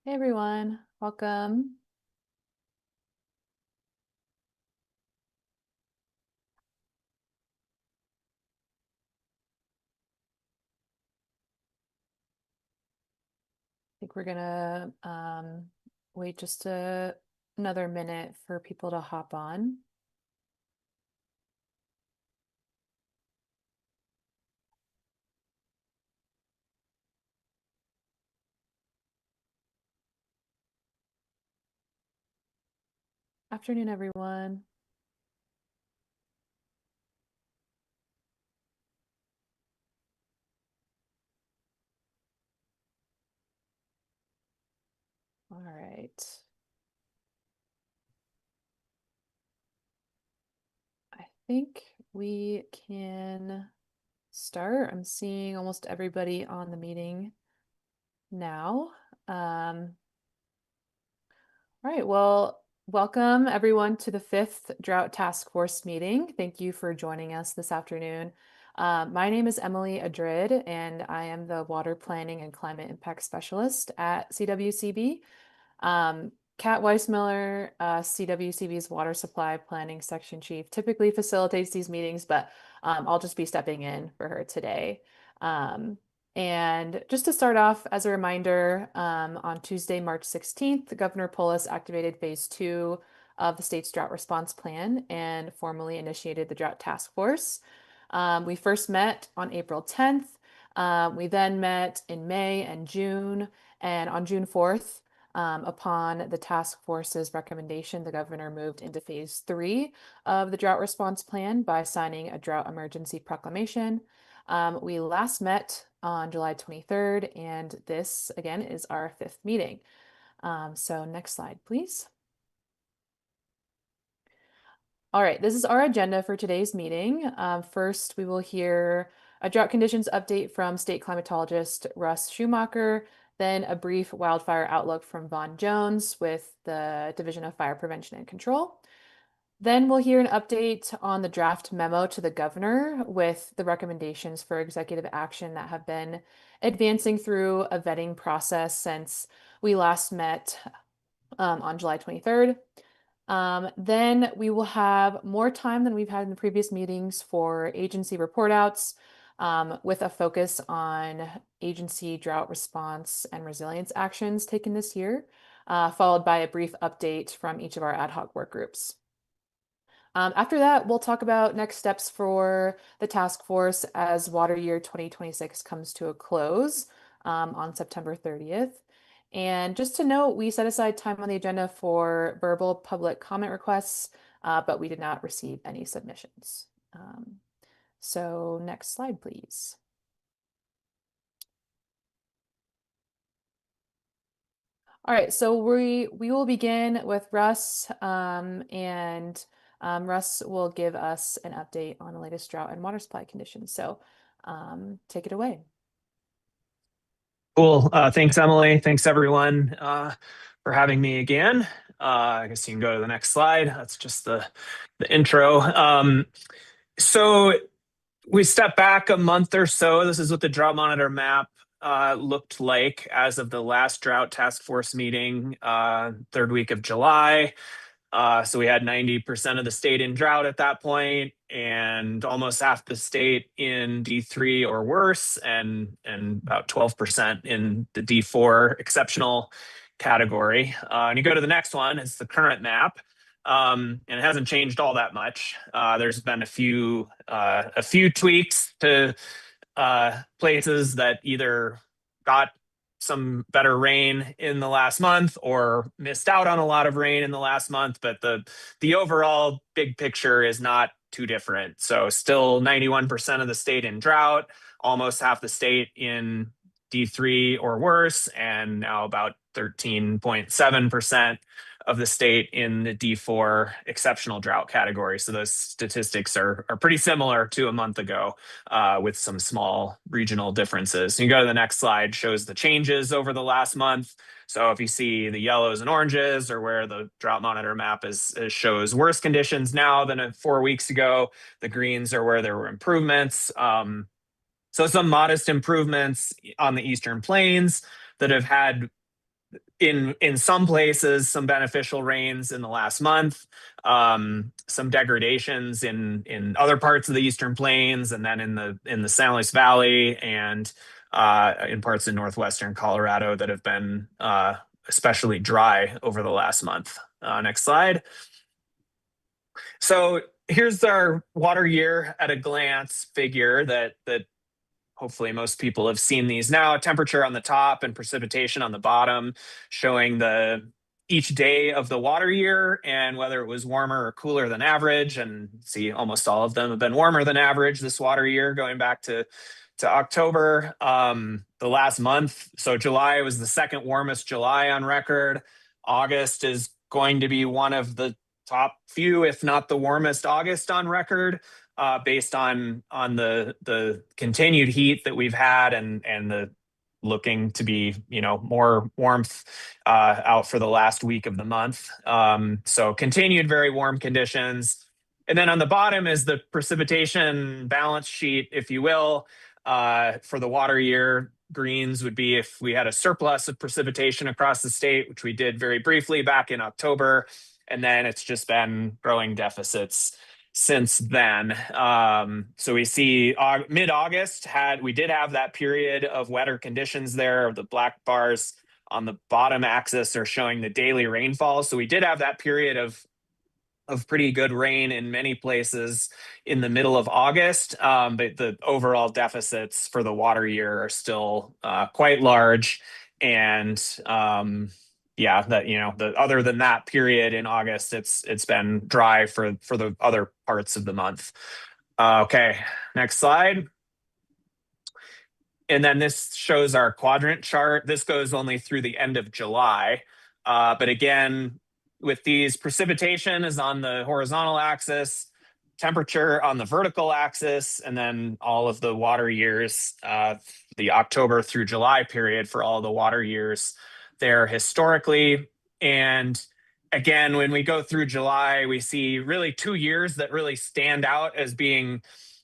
Hey everyone, welcome. I think we're gonna wait just another minute for people to hop on. Afternoon, everyone. All right. I think we can start. I'm seeing almost everybody on the meeting now. All right, well, welcome everyone to the fifth Drought Task Force meeting. Thank you for joining us this afternoon. My name is Emily Adrid, and I am the Water Planning and Climate Impact Specialist at CWCB. Kat Weissmiller, CWCB's Water Supply Planning Section Chief, typically facilitates these meetings, but I'll just be stepping in for her today. And just to start off, as a reminder, on Tuesday, March 16th, Governor Polis activated phase 2 of the state's drought response plan and formally initiated the Drought Task Force. We first met on April 10th. We then met in May and June, and on June 4th, upon the task force's recommendation, the governor moved into phase 3 of the drought response plan by signing a drought emergency proclamation. We last met on July 23rd, and this again is our fifth meeting. So next slide, please. All right, this is our agenda for today's meeting. First, we will hear a drought conditions update from state climatologist Russ Schumacher, then a brief wildfire outlook from Vaughn Jones with the Division of Fire Prevention and Control. Then we'll hear an update on the draft memo to the governor with the recommendations for executive action that have been advancing through a vetting process since we last met on July 23rd. Then we will have more time than we've had in the previous meetings for agency report outs, with a focus on agency drought response and resilience actions taken this year, followed by a brief update from each of our ad hoc work groups. After that, we'll talk about next steps for the task force as water year 2026 comes to a close on September 30th. And just to note, we set aside time on the agenda for verbal public comment requests, but we did not receive any submissions. So next slide, please. All right, so we will begin with Russ, and Russ will give us an update on the latest drought and water supply conditions. So take it away. Cool. Thanks, Emily. Thanks, everyone, for having me again. I guess you can go to the next slide. That's just the intro. So we step back a month or so. This is what the drought monitor map looked like as of the last drought task force meeting, third week of July. So we had 90% of the state in drought at that point, and almost half the state in D3 or worse, and about 12% in the D4 exceptional category. And you go to the next one, it's the current map. And it hasn't changed all that much. There's been a few tweaks to places that either got some better rain in the last month or missed out on a lot of rain in the last month, but the overall big picture is not too different. So still 91% of the state in drought, almost half the state in D3 or worse, and now about 13.7% of the state in the D4 exceptional drought category. So those statistics are pretty similar to a month ago, with some small regional differences. So you go to the next slide, shows the changes over the last month. So if you see the yellows and oranges, or where the drought monitor map shows worse conditions now than 4 weeks ago, the greens are where there were improvements. So some modest improvements on the Eastern Plains that have had in some places, some beneficial rains in the last month, some degradations in other parts of the Eastern Plains, and then in the San Luis Valley and in parts of northwestern Colorado that have been especially dry over the last month. Next slide. So here's our water year at a glance figure that hopefully most people have seen these now. Temperature on the top and precipitation on the bottom, showing each day of the water year and whether it was warmer or cooler than average. And see, almost all of them have been warmer than average this water year, going back to October. The last month, so July was the second warmest July on record. August is going to be one of the top few, if not the warmest August on record, based on the continued heat that we've had and the looking to be more warmth out for the last week of the month. So continued very warm conditions. And then on the bottom is the precipitation balance sheet, if you will, for the water year. Greens would be if we had a surplus of precipitation across the state, which we did very briefly back in October. And then it's just been growing deficits since then. So we see mid-August we did have that period of wetter conditions there. The black bars on the bottom axis are showing the daily rainfall. So we did have that period of pretty good rain in many places in the middle of August. But the overall deficits for the water year are still quite large. And yeah, other than that period in August, it's been dry for the other parts of the month. Okay, next slide. And then this shows our quadrant chart. This goes only through the end of July. But again, with these, precipitation is on the horizontal axis, temperature on the vertical axis, and then all of the water years, the October through July period for all the water years there historically. And again, when we go through July, we see really 2 years that really stand out as being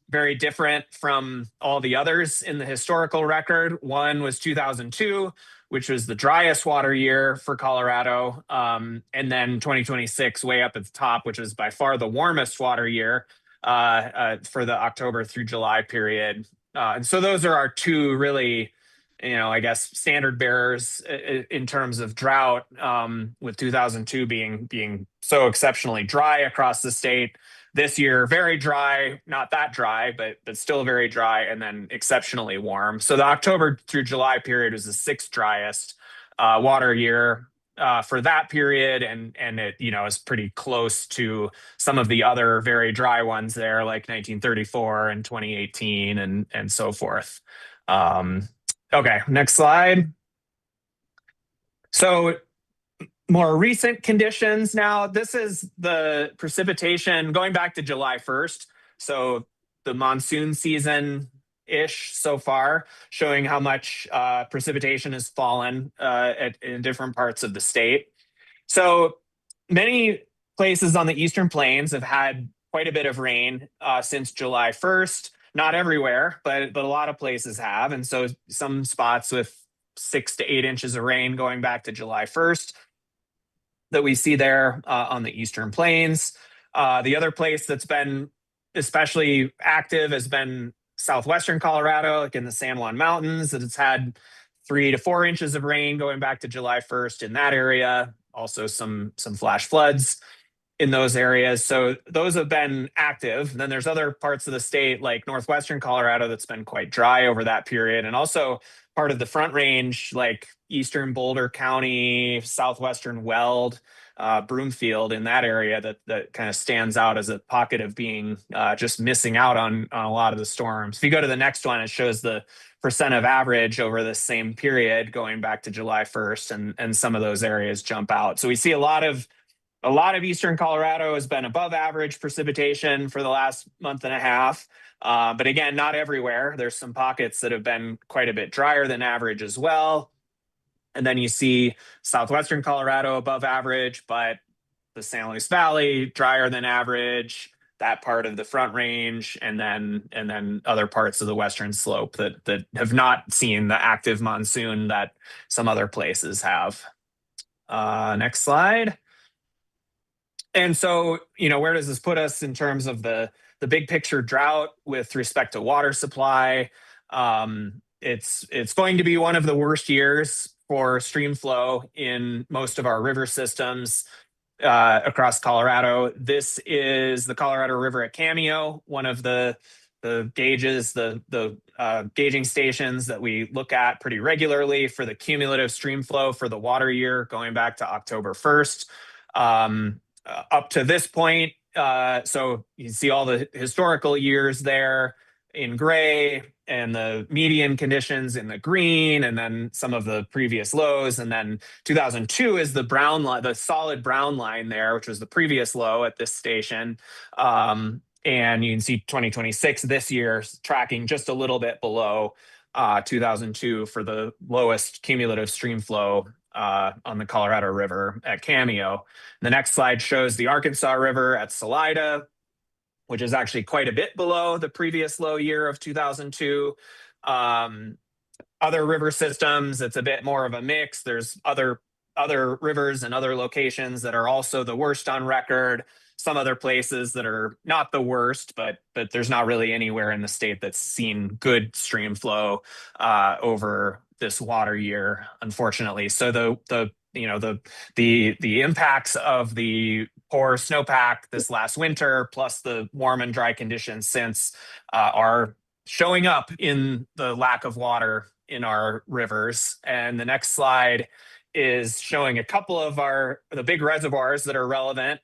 very different from all the others in the historical record. One was 2002, which was the driest water year for Colorado. And then 2026, way up at the top, which was by far the warmest water year for the October through July period. And so those are our two really, I guess, standard bearers in terms of drought, with 2002 being so exceptionally dry across the state. This year, very dry, not that dry, but still very dry, and then exceptionally warm. So the October through July period was the sixth driest water year for that period, and it is pretty close to some of the other very dry ones there, like 1934 and 2018 and so forth. Okay, next slide. So more recent conditions now. This is the precipitation going back to July 1st. So the monsoon season-ish so far, showing how much precipitation has fallen in different parts of the state. So many places on the Eastern Plains have had quite a bit of rain since July 1st. Not everywhere, but a lot of places have. And so some spots with 6 to 8 inches of rain going back to July 1st. That we see there on the Eastern Plains. The other place that's been especially active has been southwestern Colorado, like in the San Juan Mountains, that it's had 3 to 4 inches of rain going back to July 1st in that area. Also some flash floods in those areas. So those have been active. And then there's other parts of the state like northwestern Colorado that's been quite dry over that period. And also part of the Front Range, like eastern Boulder County, southwestern Weld, Broomfield, in that area that kind of stands out as a pocket of being just missing out on a lot of the storms. If you go to the next one, it shows the percent of average over the same period going back to July 1st, and some of those areas jump out. So we see a lot of eastern Colorado has been above average precipitation for the last month and a half. But again, not everywhere. There's some pockets that have been quite a bit drier than average as well. And then you see southwestern Colorado above average, but the San Luis Valley drier than average, that part of the Front Range, and then other parts of the western slope that have not seen the active monsoon that some other places have. Next slide. And so, where does this put us in terms of the big picture drought with respect to water supply? It's going to be one of the worst years for stream flow in most of our river systems across Colorado. This is the Colorado River at Cameo, one of the gauges, the gauging stations that we look at pretty regularly for the cumulative stream flow for the water year going back to October 1st. Up to this point, so you see all the historical years there in gray and the median conditions in the green, and then some of the previous lows. And then 2002 is the brown line, the solid brown line there, which was the previous low at this station. And you can see 2026 this year tracking just a little bit below 2002 for the lowest cumulative stream flow on the Colorado River at Cameo. The next slide shows the Arkansas River at Salida, which is actually quite a bit below the previous low year of 2002. Other river systems, it's a bit more of a mix. There's other rivers and other locations that are also the worst on record. Some other places that are not the worst, but there's not really anywhere in the state that's seen good stream flow over this water year, unfortunately. So the impacts of the poor snowpack this last winter, plus the warm and dry conditions since, are showing up in the lack of water in our rivers. And the next slide is showing a couple of the big reservoirs that are relevant.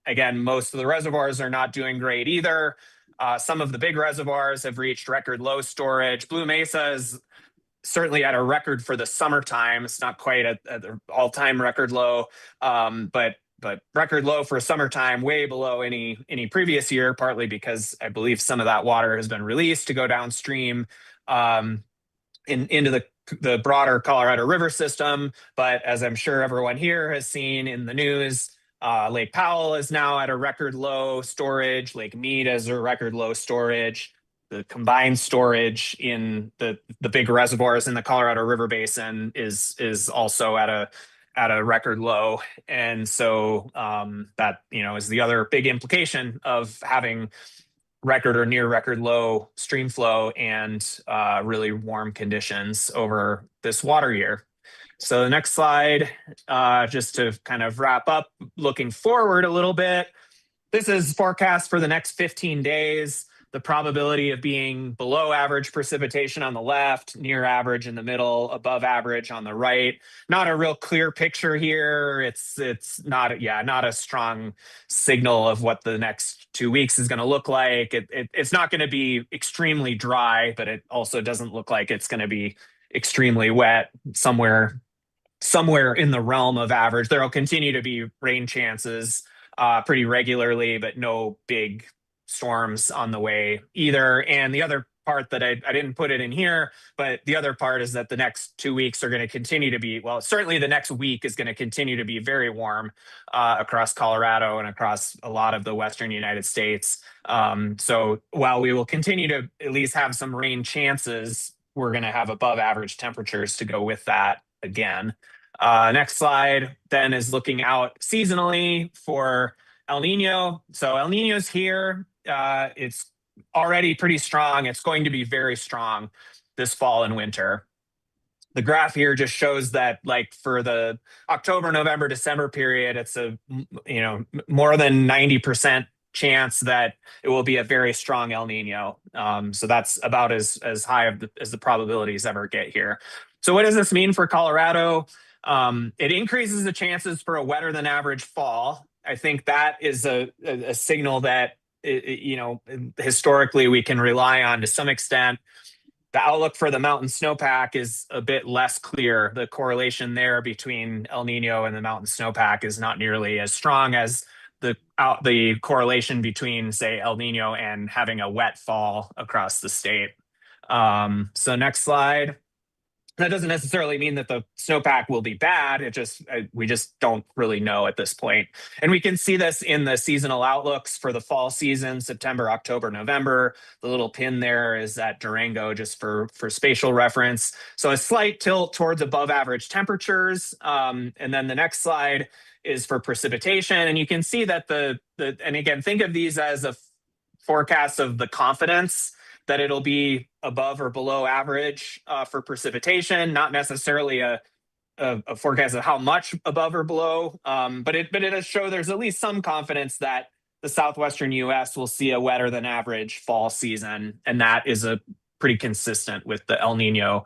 Again, most of the reservoirs are not doing great either. Some of the big reservoirs have reached record low storage. Blue Mesa is certainly at a record for the summertime. It's not quite at the all-time record low, but record low for summertime, way below any previous year, partly because I believe some of that water has been released to go downstream into the broader Colorado River system. But as I'm sure everyone here has seen in the news, Lake Powell is now at a record low storage. Lake Mead is a record low storage. The combined storage in the big reservoirs in the Colorado River Basin is also at a record low. And so that is the other big implication of having record or near record low stream flow and really warm conditions over this water year. So the next slide, just to kind of wrap up, looking forward a little bit, this is forecast for the next 15 days. The probability of being below average precipitation on the left, near average in the middle, above average on the right. Not a real clear picture here. It's not a strong signal of what the next 2 weeks is going to look like. It's not going to be extremely dry, but it also doesn't look like it's going to be extremely wet. Somewhere in the realm of average. There will continue to be rain chances pretty regularly, but no big storms on the way either. And the other part that I didn't put it in here, but the other part is that the next 2 weeks are going to continue to be, well, certainly the next week is going to continue to be very warm across Colorado and across a lot of the Western United States. So while we will continue to at least have some rain chances, we're going to have above average temperatures to go with that again. Next slide then is looking out seasonally for El Nino. So El Nino's here. It's already pretty strong. It's going to be very strong this fall and winter. The graph here just shows that, like, for the October, November, December period, it's a more than 90% chance that it will be a very strong El Nino. So that's about as high as the probabilities ever get here. So what does this mean for Colorado? It increases the chances for a wetter than average fall. I think that is a signal that historically we can rely on to some extent. The outlook for the mountain snowpack is a bit less clear. The correlation there between El Nino and the mountain snowpack is not nearly as strong as the correlation between, say, El Nino and having a wet fall across the state. So next slide. That doesn't necessarily mean that the snowpack will be bad. We just don't really know at this point. And we can see this in the seasonal outlooks for the fall season, September, October, November. The little pin there is at Durango, just for spatial reference. So a slight tilt towards above average temperatures. And then the next slide is for precipitation. And you can see that and again, think of these as a forecast of the confidence that it'll be above or below average for precipitation, not necessarily a forecast of how much above or below, but it does show there's at least some confidence that the southwestern U.S. will see a wetter than average fall season, and that is a pretty consistent with the El Nino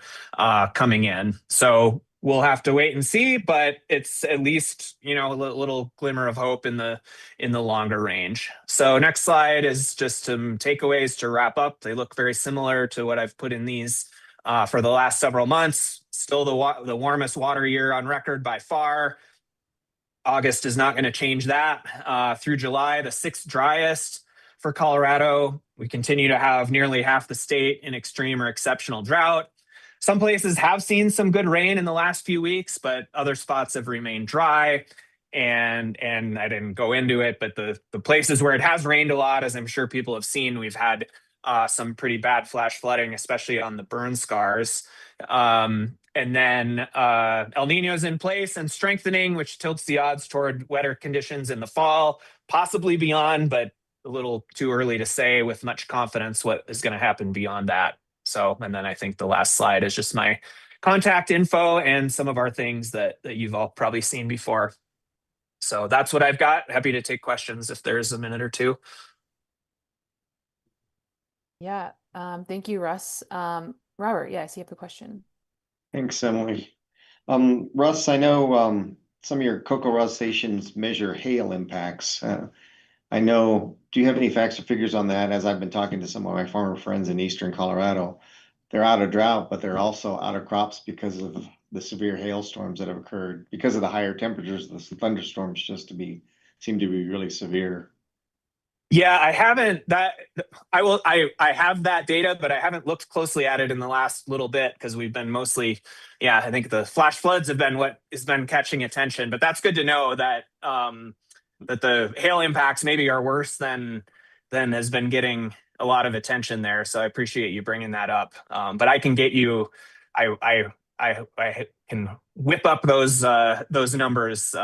coming in. So we'll have to wait and see, but it's at least a little glimmer of hope in the longer range. So next slide is just some takeaways to wrap up. They look very similar to what I've put in these for the last several months. Still the warmest water year on record by far. August is not going to change that. Through July, the sixth driest for Colorado. We continue to have nearly half the state in extreme or exceptional drought. Some places have seen some good rain in the last few weeks, but other spots have remained dry. And I didn't go into it, but the places where it has rained a lot, as I'm sure people have seen, we've had some pretty bad flash flooding, especially on the burn scars. And then El Nino's in place and strengthening, which tilts the odds toward wetter conditions in the fall, possibly beyond, but a little too early to say with much confidence what is going to happen beyond that. So, and then I think the last slide is just my contact info and some of our things that you've all probably seen before. So that's what I've got. Happy to take questions if there's a minute or two. Yeah. Thank you, Russ. Robert, yes, you have a question. Thanks, Emily. Russ, I know some of your CoCoRaHS stations measure hail impacts. I know, do you have any facts or figures on that? As I've been talking to some of my farmer friends in eastern Colorado, they're out of drought, but they're also out of crops because of the severe hailstorms that have occurred. Because of the higher temperatures, the thunderstorms seem to be really severe. Yeah, I haven't that I have that data, but I haven't looked closely at it in the last little bit because we've been mostly, yeah, I think the flash floods have been what has been catching attention. But that's good to know that that the hail impacts maybe are worse than has been getting a lot of attention there. So I appreciate you bringing that up. But I can get you, I can whip up those numbers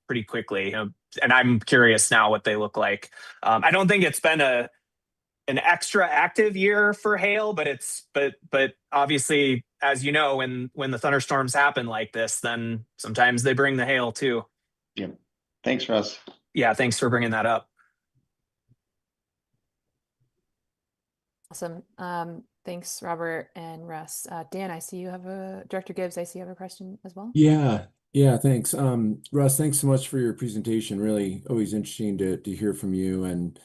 pretty quickly. And I'm curious now what they look like. I don't think it's been an extra active year for hail, but obviously, as you know, when the thunderstorms happen like this, then sometimes they bring the hail too. Yeah. Thanks, Russ. Yeah, thanks for bringing that up. Awesome. Thanks, Robert and Russ. Dan, I see you have Director Gibbs, I see you have a question as well. Yeah, thanks. Russ, thanks so much for your presentation. Really always interesting to hear from you, and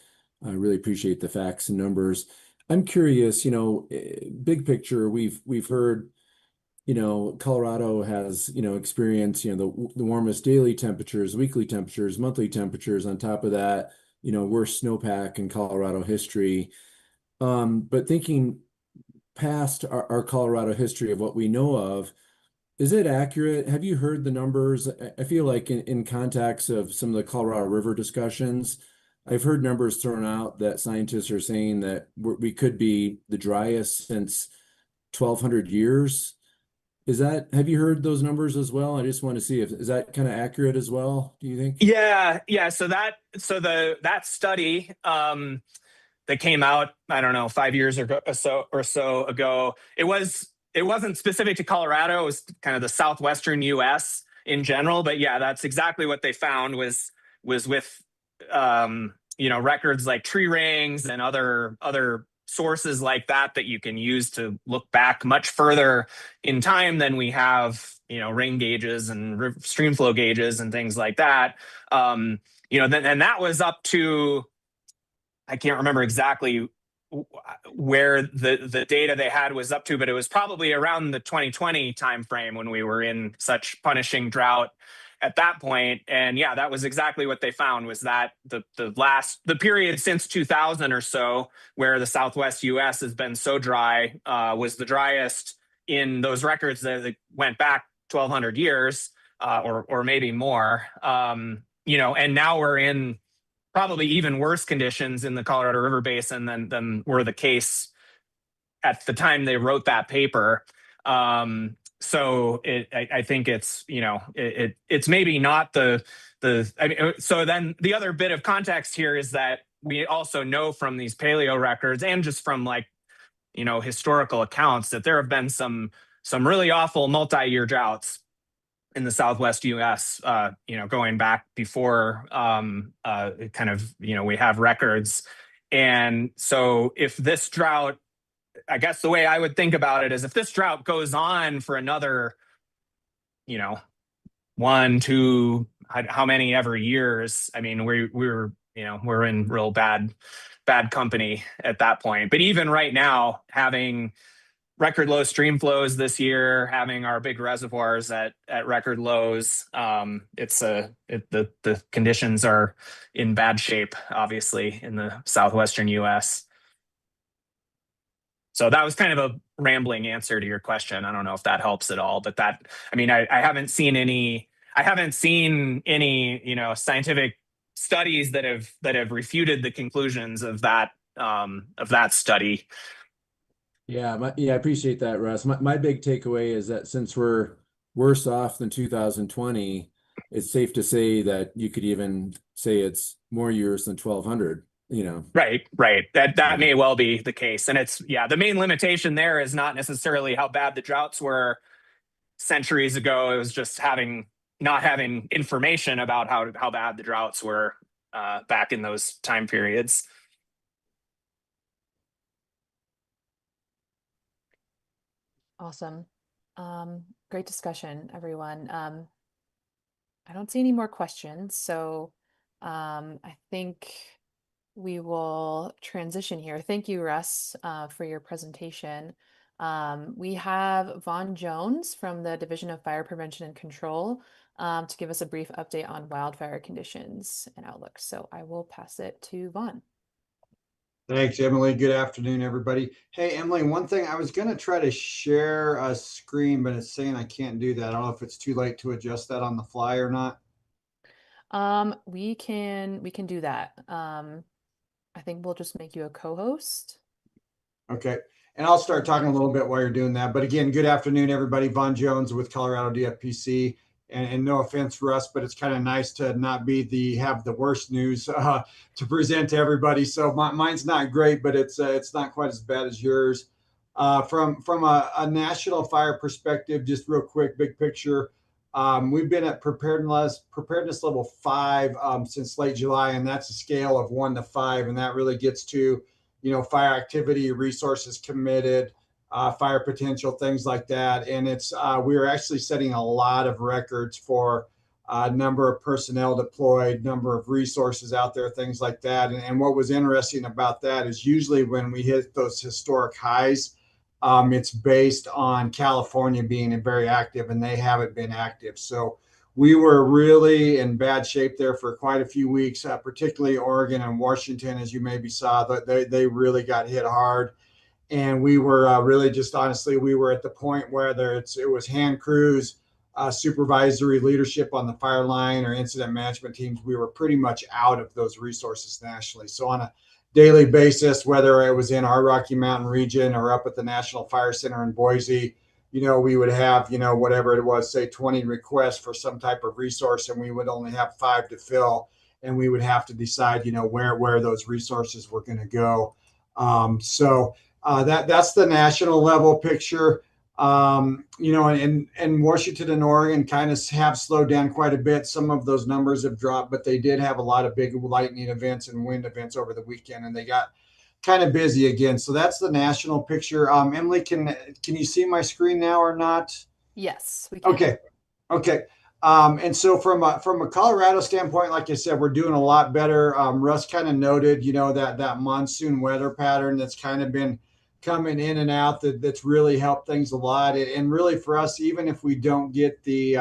I really appreciate the facts and numbers. I'm curious, big picture, we've heard, Colorado has, experienced, the warmest daily temperatures, weekly temperatures, monthly temperatures. On top of that, worst snowpack in Colorado history. But thinking past our Colorado history of what we know of, is it accurate? Have you heard the numbers? I feel like in context of some of the Colorado River discussions, I've heard numbers thrown out that scientists are saying that we could be the driest since 1200 years. Have you heard those numbers as well? I just want to see is that kind of accurate as well, do you think? Yeah. So that study that came out, I don't know, 5 years or so ago, it wasn't specific to Colorado. It was kind of the southwestern U.S. in general. But yeah, that's exactly what they found was with records like tree rings and other sources like that you can use to look back much further in time than we have rain gauges and stream flow gauges and things like that. And that was up to, I can't remember exactly where the data they had was up to, but it was probably around the 2020 timeframe when we were in such punishing drought at that point. And yeah, that was exactly what they found, was that the period since 2000 or so, where the Southwest US has been so dry, was the driest in those records that went back 1,200 years, or maybe more. And now we're in probably even worse conditions in the Colorado River Basin than were the case at the time they wrote that paper. I think it's it's maybe not so then the other bit of context here is that we also know from these paleo records and just from historical accounts that there have been some really awful multi-year droughts in the Southwest U.S. Going back before we have records. And so if this drought, I guess the way I would think about it is if this drought goes on for another, 1, 2, how many ever years, I mean, we're in real bad company at that point. But even right now, having record low stream flows this year, having our big reservoirs at record lows, the conditions are in bad shape, obviously, in the southwestern U.S. So that was kind of a rambling answer to your question. I don't know if that helps at all, but I haven't seen any scientific studies that have refuted the conclusions of that study. Yeah, I appreciate that, Russ. My big takeaway is that since we're worse off than 2020, it's safe to say that you could even say it's more years than 1,200. Right. That may well be the case. And the main limitation there is not necessarily how bad the droughts were centuries ago. It was just not having information about how bad the droughts were back in those time periods. Awesome. Great discussion, everyone. I don't see any more questions, so I think we will transition here. Thank you, Russ, for your presentation. We have Vaughn Jones from the Division of Fire Prevention and Control to give us a brief update on wildfire conditions and outlook. So I will pass it to Vaughn. Thanks, Emily. Good afternoon, everybody. Hey, Emily, one thing, I was going to try to share a screen, but it's saying I can't do that. I don't know if it's too late to adjust that on the fly or not. We can do that. I think we'll just make you a co-host. Okay. And I'll start talking a little bit while you're doing that. But again, good afternoon, everybody. Vaughn Jones with Colorado DFPC. And no offense, Russ, but it's kind of nice to not have the worst news to present to everybody. So mine's not great, but it's not quite as bad as yours. From a national fire perspective, just real quick, big picture. We've been at preparedness level 5 since late July, and that's a scale of 1 to 5, and that really gets to fire activity, resources committed, fire potential, things like that. And we are actually setting a lot of records for number of personnel deployed, number of resources out there, things like that. And what was interesting about that is usually when we hit those historic highs, it's based on California being very active, and they haven't been active. So we were really in bad shape there for quite a few weeks, particularly Oregon and Washington, as you maybe saw. They really got hit hard. And we were really just honestly, we were at the point where it was hand crews, supervisory leadership on the fire line or incident management teams. We were pretty much out of those resources nationally. So on a daily basis, whether it was in our Rocky Mountain region or up at the National Fire Center in Boise, we would have, whatever it was, say 20 requests for some type of resource, and we would only have 5 to fill. And we would have to decide, where those resources were going to go. That's the national level picture. And Washington and Oregon kind of have slowed down quite a bit. Some of those numbers have dropped, but they did have a lot of big lightning events and wind events over the weekend, and they got kind of busy again. So that's the national picture. Emily, can you see my screen now or not? Yes, we can. Okay. And so from a Colorado standpoint, like I said, we're doing a lot better. Russ kind of noted, that monsoon weather pattern that's kind of been coming in and out that's really helped things a lot. And really for us, even if we don't get the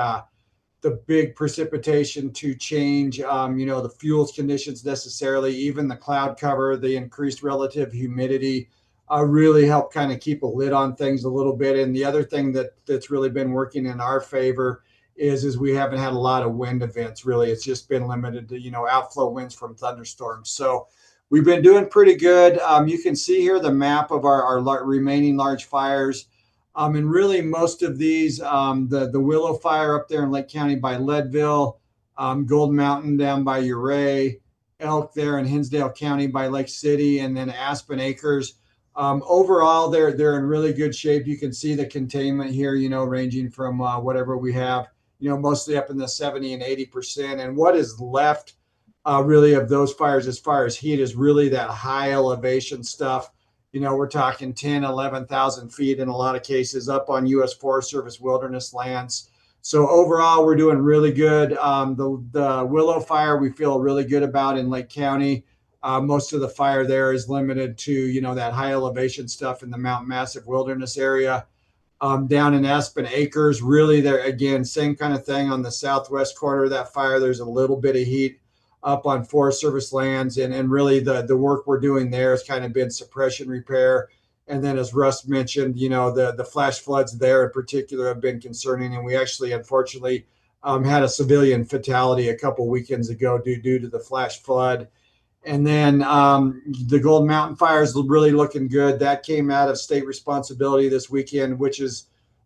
big precipitation to change, the fuels conditions necessarily, even the cloud cover, the increased relative humidity, really help kind of keep a lid on things a little bit. And the other thing that's really been working in our favor is we haven't had a lot of wind events. Really, it's just been limited to outflow winds from thunderstorms. So we've been doing pretty good. You can see here the map of our remaining large fires. And really, most of these, the Willow Fire up there in Lake County by Leadville, Gold Mountain down by Uray, Elk there in Hinsdale County by Lake City, and then Aspen Acres. Overall, they're in really good shape. You can see the containment here, ranging from whatever we have, mostly up in the 70 and 80%. And what is left really of those fires as far as heat is really that high elevation stuff. We're talking 10, 11,000 feet in a lot of cases up on U.S. Forest Service wilderness lands. So overall, we're doing really good. The Willow Fire, we feel really good about in Lake County. Most of the fire there is limited to, that high elevation stuff in the Mount Massive Wilderness area. Down in Aspen Acres, really there, again, same kind of thing on the southwest corner of that fire. There's a little bit of heat up on Forest Service lands. And really the work we're doing there has kind of been suppression repair. And then as Russ mentioned, the flash floods there in particular have been concerning. And we actually, unfortunately, had a civilian fatality a couple weekends ago due to the flash flood. And then the Gold Mountain Fire is really looking good. That came out of state responsibility this weekend,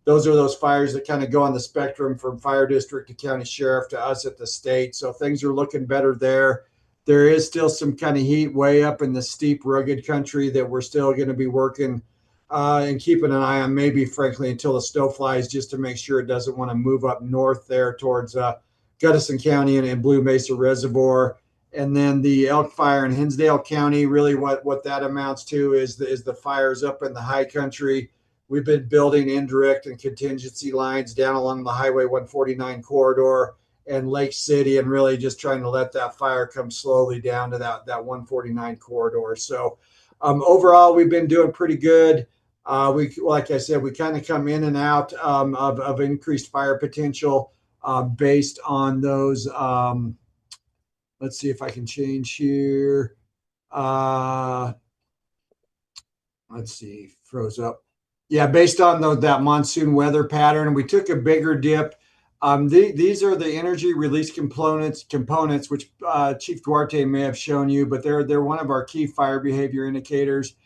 those are those fires that kind of go on the spectrum from fire district to county sheriff to us at the state. So things are looking better there. There is still some kind of heat way up in the steep, rugged country that we're still going to be working and keeping an eye on, maybe frankly until the snow flies, just to make sure it doesn't want to move up north there towards Gunnison County and Blue Mesa Reservoir. And then the Elk Fire in Hinsdale County, really what that amounts to is the fires up in the high country. We've been building indirect and contingency lines down along the Highway 149 corridor and Lake City, and really just trying to let that fire come slowly down to that 149 corridor. So overall, we've been doing pretty good. Like I said, we kind of come in and out of increased fire potential based on those. Let's see if I can change here. Let's see, froze up. Yeah, based on that monsoon weather pattern, we took a bigger dip. These are the energy release components, which Chief Duarte may have shown you, but they're one of our key fire behavior indicators.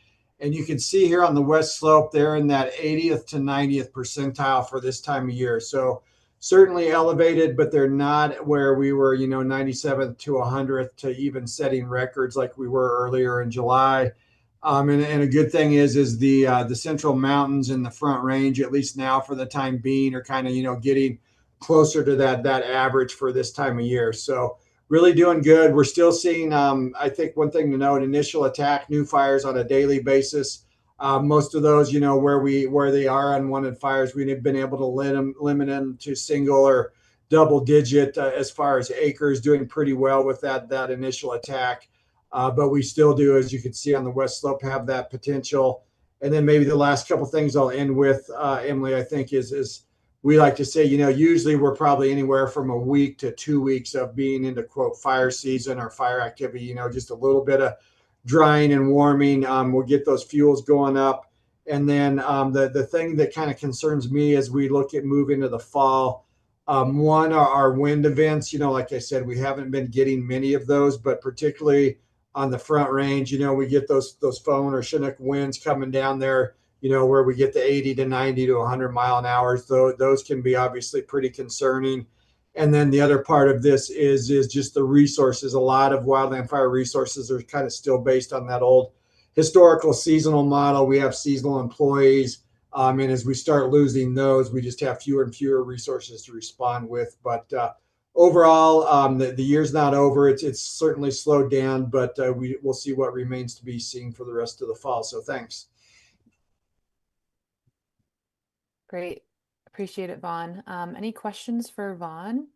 And you can see here on the west slope, they're in that 80th to 90th percentile for this time of year. So certainly elevated, but they're not where we were, 97th to 100th to even setting records like we were earlier in July. And a good thing is the Central Mountains and the Front Range, at least now for the time being, are kind of, getting closer to that average for this time of year. So really doing good. We're still seeing, I think one thing to note, initial attack, new fires on a daily basis. Most of those, where they are unwanted fires, we've been able to limit them to single or double digit as far as acres, doing pretty well with that initial attack. But we still do, as you can see on the west slope, have that potential. And then maybe the last couple things I'll end with, Emily, I think is we like to say, usually we're probably anywhere from a week to 2 weeks of being into quote fire season or fire activity, just a little bit of drying and warming. We'll get those fuels going up. And then the thing that kind of concerns me as we look at moving to the fall, one are our wind events. Like I said, we haven't been getting many of those, but particularly on the Front Range, we get those phone or Chinook winds coming down there, where we get the 80 to 90 to 100 mile an hour. So those can be obviously pretty concerning. And then the other part of this is just the resources. A lot of wildland fire resources are kind of still based on that old historical seasonal model. We have seasonal employees. And as we start losing those, we just have fewer and fewer resources to respond with. But overall, the year's not over. It's certainly slowed down, but we'll see what remains to be seen for the rest of the fall. So thanks. Great. Appreciate it, Vaughn. Any questions for Vaughn?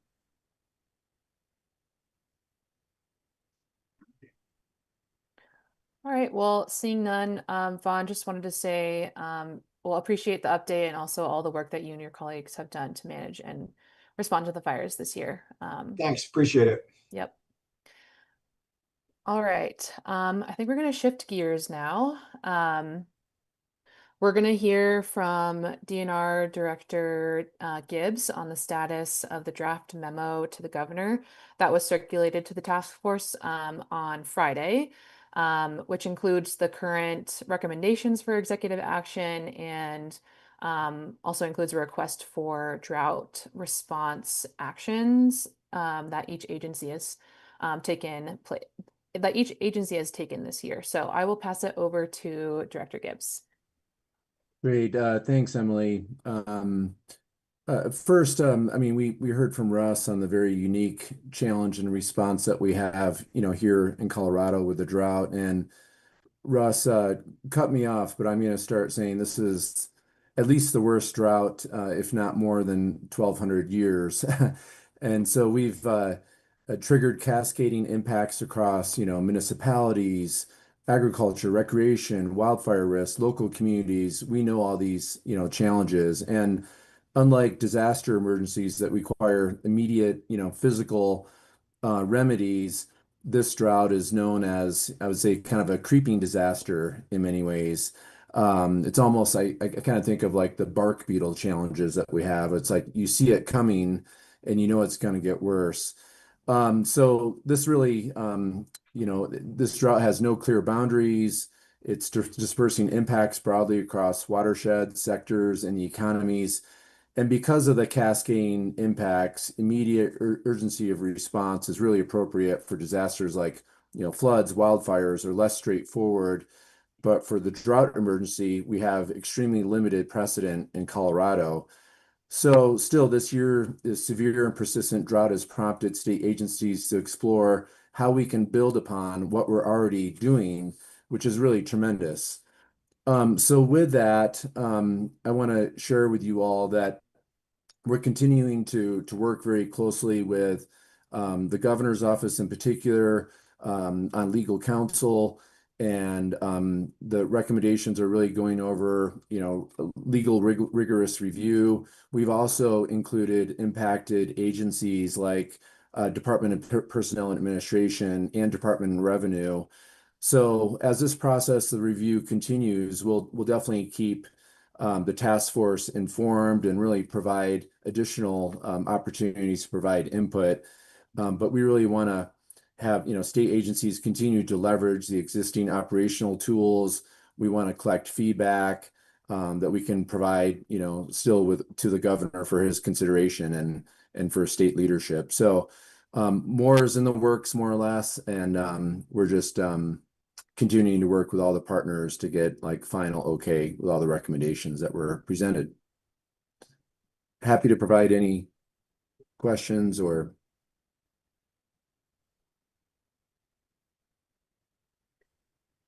All right. Well, seeing none, Vaughn, just wanted to say, we'll appreciate the update and also all the work that you and your colleagues have done to manage and respond to the fires this year. Thanks. Appreciate it. Yep. All right. I think we're going to shift gears now. We're going to hear from DNR Director Gibbs on the status of the draft memo to the governor that was circulated to the task force on Friday, which includes the current recommendations for executive action and also includes a request for drought response actions that each agency has taken this year. So I will pass it over to Director Gibbs. Great. Thanks, Emily. First, I mean, we heard from Russ on the very unique challenge and response that we have, here in Colorado with the drought. And Russ cut me off, but I'm going to start saying this is at least the worst drought, if not more than 1,200 years. And so we've triggered cascading impacts across, municipalities, agriculture, recreation, wildfire risk, local communities. We know all these, challenges. And unlike disaster emergencies that require immediate, physical remedies, this drought is known as, I would say, kind of a creeping disaster in many ways. It's almost, I kind of think of like the bark beetle challenges that we have. It's like you see it coming and you know it's going to get worse. So this really, this drought has no clear boundaries. It's dispersing impacts broadly across watersheds, sectors, and the economies. And because of the cascading impacts, immediate urgency of response is really appropriate for disasters like, floods, wildfires are less straightforward. But for the drought emergency, we have extremely limited precedent in Colorado. So still this year, the severe and persistent drought has prompted state agencies to explore how we can build upon what we're already doing, which is really tremendous. So with that, I want to share with you all that we're continuing to work very closely with the governor's office in particular on legal counsel, and the recommendations are really going over, legal rigorous review. We've also included impacted agencies like Department of Personnel and Administration and Department of Revenue. So as this process, the review continues, we'll definitely keep the task force informed and really provide additional opportunities to provide input. But we really want to have, state agencies continue to leverage the existing operational tools. We want to collect feedback that we can provide, still to the governor for his consideration and for state leadership. So more is in the works, more or less, and we're just continuing to work with all the partners to get like final okay with all the recommendations that were presented. Happy to provide any questions or.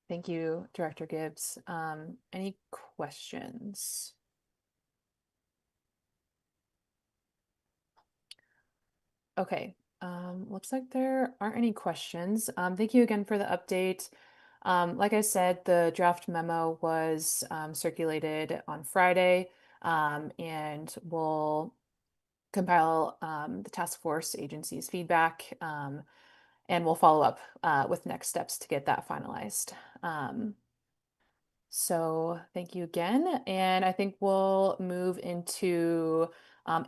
Thank you, Director Gibbs. Any questions? Okay, looks like there aren't any questions. Thank you again for the update. Like I said, the draft memo was circulated on Friday, and we'll compile the task force agency's feedback, and we'll follow up with next steps to get that finalized. So thank you again, and I think we'll move into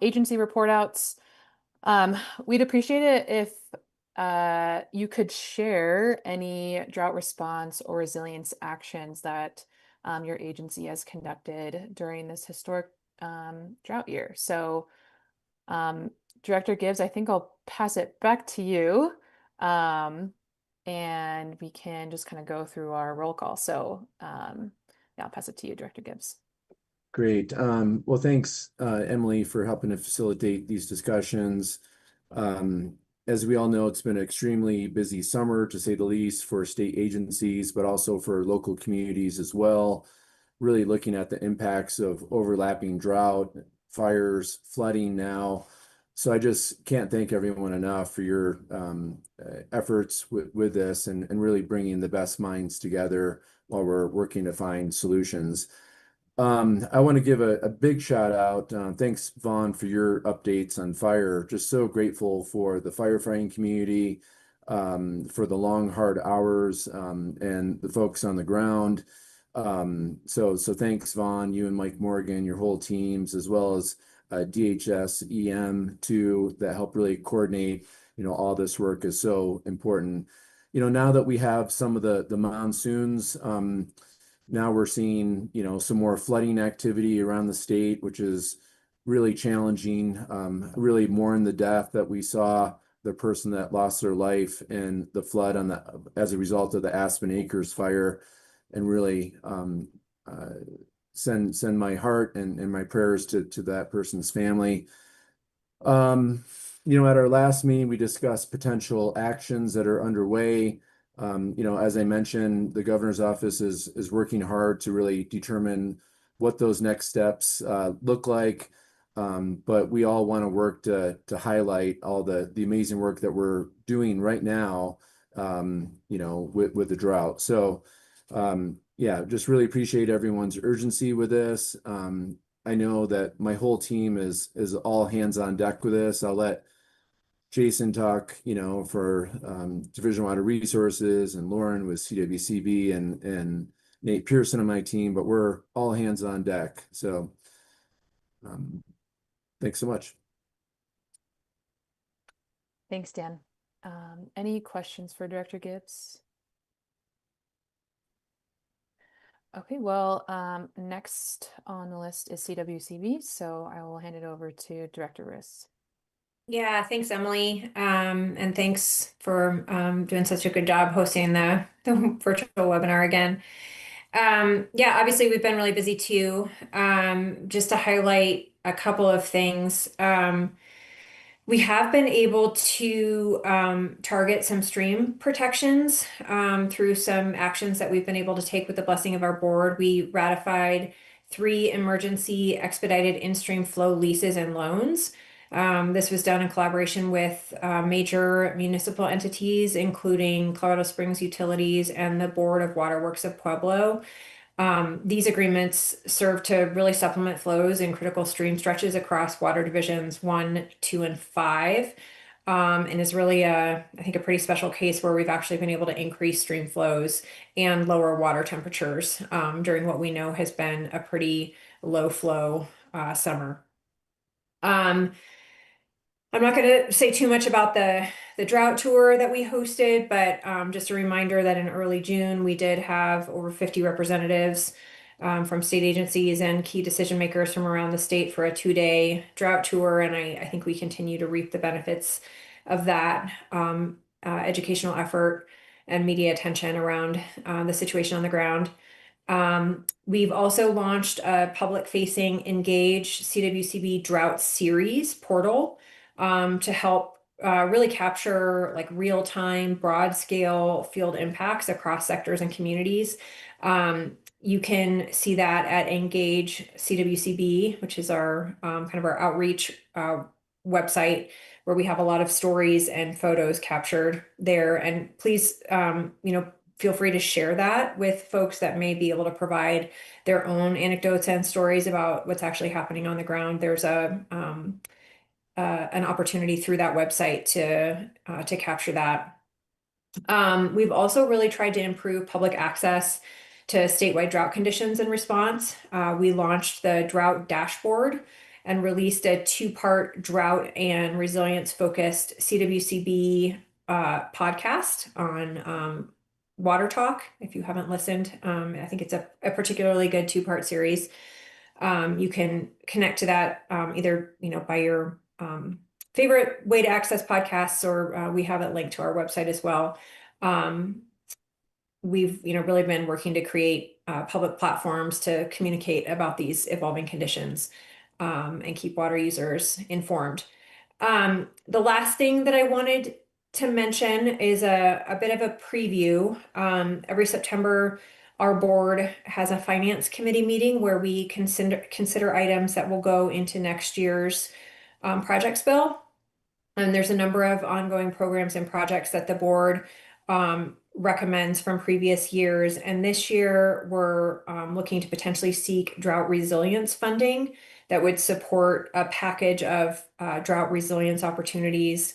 agency report outs. We'd appreciate it if you could share any drought response or resilience actions that your agency has conducted during this historic drought year. So Director Gibbs, I think I'll pass it back to you, and we can just kind of go through our roll call. So yeah, I'll pass it to you, Director Gibbs. Great. Well, thanks, Emily, for helping to facilitate these discussions. As we all know, it's been an extremely busy summer, to say the least, for state agencies, but also for local communities as well. Really looking at the impacts of overlapping drought, fires, flooding now. So I just can't thank everyone enough for your efforts with this and really bringing the best minds together while we're working to find solutions. I want to give a big shout out. Thanks, Vaughn, for your updates on fire. Just so grateful for the firefighting community, for the long, hard hours, and the folks on the ground. So thanks, Vaughn, you and Mike Morgan, your whole teams, as well as DHS, EM too, that help really coordinate, all this work is so important. Now that we have some of the monsoons, now we're seeing, some more flooding activity around the state, which is really challenging. Really mourn the death that we saw, the person that lost their life in the flood as a result of the Aspen Acres fire, and really send my heart and my prayers to that person's family. At our last meeting, we discussed potential actions that are underway. As I mentioned, the governor's office is working hard to really determine what those next steps look like. But we all want to work to highlight all the amazing work that we're doing right now, with the drought. So, yeah, just really appreciate everyone's urgency with this. I know that my whole team is all hands on deck with this. I'll let Jason talk, for Division of Water Resources, and Lauren with CWCB, and Nate Pearson on my team, but we're all hands on deck. So thanks so much. Thanks, Dan. Any questions for Director Gibbs? Okay, well, next on the list is CWCB, so I will hand it over to Director Riss. Yeah, thanks, Emily. And thanks for doing such a good job hosting the virtual webinar again. Yeah, obviously we've been really busy too. Just to highlight a couple of things. We have been able to target some stream protections through some actions that we've been able to take with the blessing of our board. We ratified 3 emergency expedited in-stream flow leases and loans. This was done in collaboration with major municipal entities, including Colorado Springs Utilities and the Board of Waterworks of Pueblo. These agreements serve to really supplement flows in critical stream stretches across water divisions 1, 2, and 5. And is really I think a pretty special case where we've actually been able to increase stream flows and lower water temperatures during what we know has been a pretty low flow summer. I'm not going to say too much about the drought tour that we hosted, but just a reminder that in early June, we did have over 50 representatives from state agencies and key decision makers from around the state for a 2-day drought tour. And I think we continue to reap the benefits of that educational effort and media attention around the situation on the ground. We've also launched a public-facing Engage CWCB Drought Series portal to help really capture like real-time, broad-scale field impacts across sectors and communities. You can see that at Engage CWCB, which is our kind of our outreach website, where we have a lot of stories and photos captured there. And please, feel free to share that with folks that may be able to provide their own anecdotes and stories about what's actually happening on the ground. There's an opportunity through that website to capture that. We've also really tried to improve public access to statewide drought conditions and response. We launched the Drought Dashboard and released a 2-part drought and resilience focused CWCB podcast on Water Talk. If you haven't listened, I think it's a particularly good 2-part series. You can connect to that either by your favorite way to access podcasts, or we have it linked to our website as well. We've really been working to create public platforms to communicate about these evolving conditions and keep water users informed. The last thing that I wanted to mention is a bit of a preview. Every September, our board has a finance committee meeting where we consider items that will go into next year's projects bill. And there's a number of ongoing programs and projects that the board recommends from previous years. And this year, we're looking to potentially seek drought resilience funding that would support a package of drought resilience opportunities.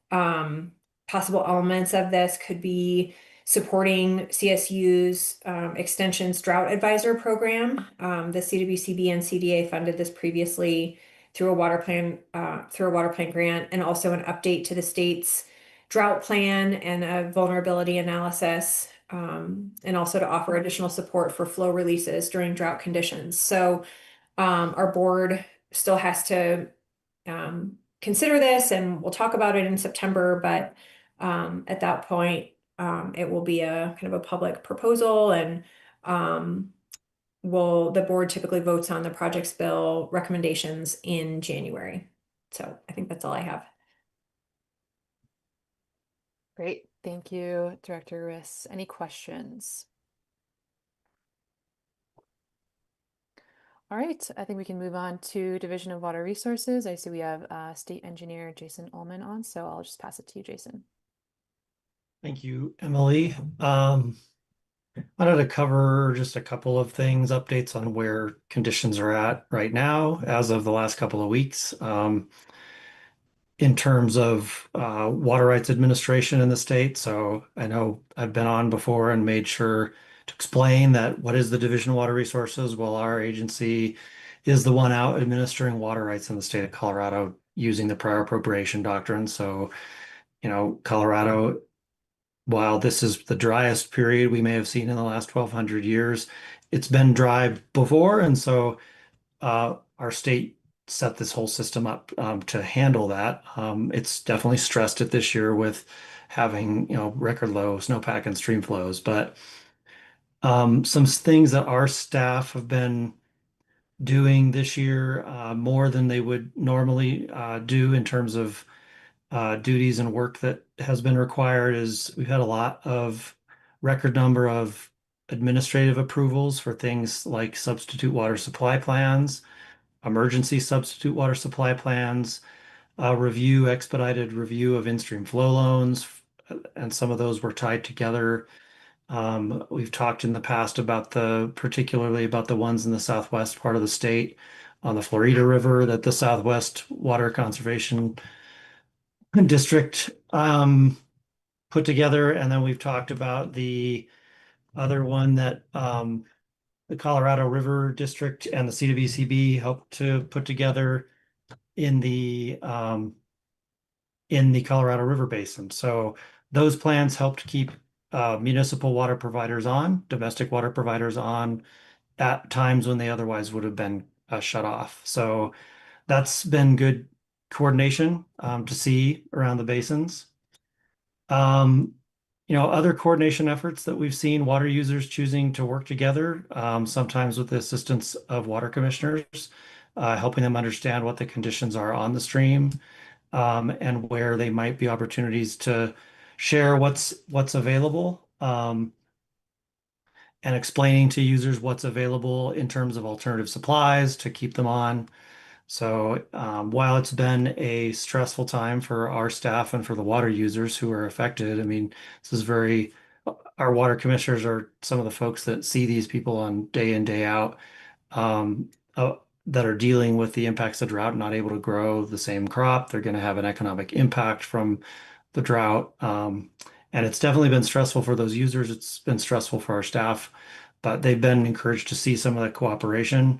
Possible elements of this could be supporting CSU's Extension's Drought Advisor program. The CWCB and CDA funded this previously through a water plan grant, and also an update to the state's drought plan and a vulnerability analysis, and also to offer additional support for flow releases during drought conditions. So our board still has to consider this, and we'll talk about it in September, but at that point, it will be a kind of a public proposal, and the board typically votes on the project's bill recommendations in January. So I think that's all I have. Great. Thank you, Director Riss. Any questions? All right, I think we can move on to Division of Water Resources. I see we have State Engineer Jason Ullman on, so I'll just pass it to you, Jason. Thank you, Emily. I wanted to cover just a couple of things, updates on where conditions are at right now as of the last couple of weeks. In terms of water rights administration in the state. So I know I've been on before and made sure to explain that what is the Division of Water Resources? Well, our agency is the one out administering water rights in the state of Colorado using the prior appropriation doctrine. So, Colorado, while this is the driest period we may have seen in the last 1,200 years, it's been dry before. And so our state set this whole system up to handle that. It's definitely stressed it this year with having, record low snowpack and stream flows. But some things that our staff have been doing this year, more than they would normally do in terms of duties and work that has been required, is we've had a lot of record number of administrative approvals for things like substitute water supply plans, emergency substitute water supply plans, expedited review of in-stream flow loans, and some of those were tied together. We've talked in the past particularly about the ones in the southwest part of the state on the Florida River that the Southwest Water Conservation District put together. And then we've talked about the other one that the Colorado River District and the CWCB helped to put together in the Colorado River Basin. So those plans helped keep municipal water providers on, domestic water providers on at times when they otherwise would have been shut off. So that's been good coordination to see around the basins. Other coordination efforts that we've seen, water users choosing to work together, sometimes with the assistance of water commissioners, helping them understand what the conditions are on the stream, and where they might be opportunities to share what's available, and explaining to users what's available in terms of alternative supplies to keep them on. So while it's been a stressful time for our staff and for the water users who are affected, I mean, our water commissioners are some of the folks that see these people on day in, day out, that are dealing with the impacts of drought, not able to grow the same crop. They're going to have an economic impact from the drought. And it's definitely been stressful for those users. It's been stressful for our staff, but they've been encouraged to see some of that cooperation.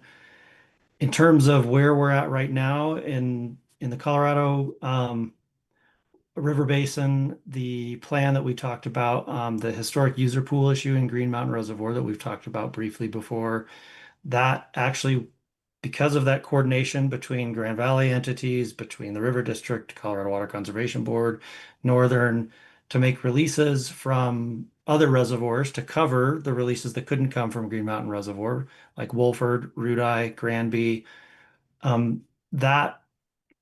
In terms of where we're at right now in the Colorado River Basin, the plan that we talked about, the historic user pool issue in Green Mountain Reservoir that we've talked about briefly before, that actually, because of that coordination between Grand Valley entities, between the River District, Colorado Water Conservation Board, Northern, to make releases from other reservoirs to cover the releases that couldn't come from Green Mountain Reservoir, like Wolford, Rudeye, Granby. That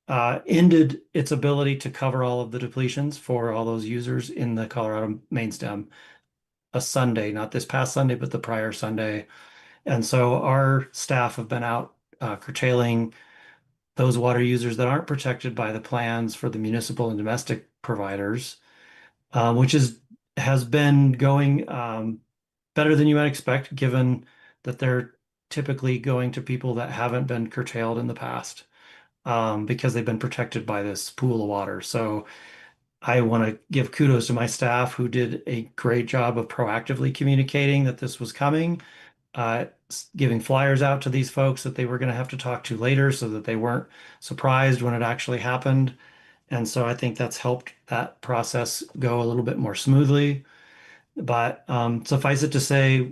ended its ability to cover all of the depletions for all those users in the Colorado main stem a Sunday, not this past Sunday, but the prior Sunday. And so our staff have been out curtailing those water users that aren't protected by the plans for the municipal and domestic providers, which has been going better than you might expect, given that they're typically going to people that haven't been curtailed in the past, because they've been protected by this pool of water. So I want to give kudos to my staff who did a great job of proactively communicating that this was coming, giving flyers out to these folks that they were going to have to talk to later so that they weren't surprised when it actually happened. And so I think that's helped that process go a little bit more smoothly. But suffice it to say,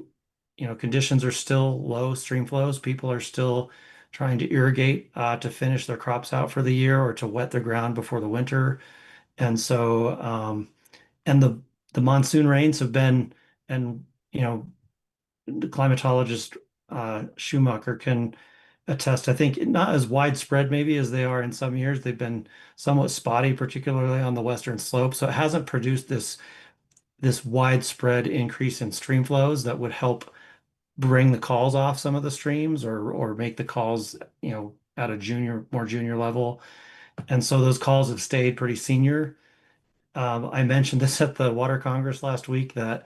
conditions are still low stream flows. People are still trying to irrigate to finish their crops out for the year or to wet the ground before the winter. And so, and the monsoon rains have been, and the climatologist Schumacher can attest. I think not as widespread maybe as they are in some years. They've been somewhat spotty, particularly on the western slope. So it hasn't produced this widespread increase in stream flows that would help bring the calls off some of the streams or make the calls, at a more junior level. And so those calls have stayed pretty senior. I mentioned this at the Water Congress last week that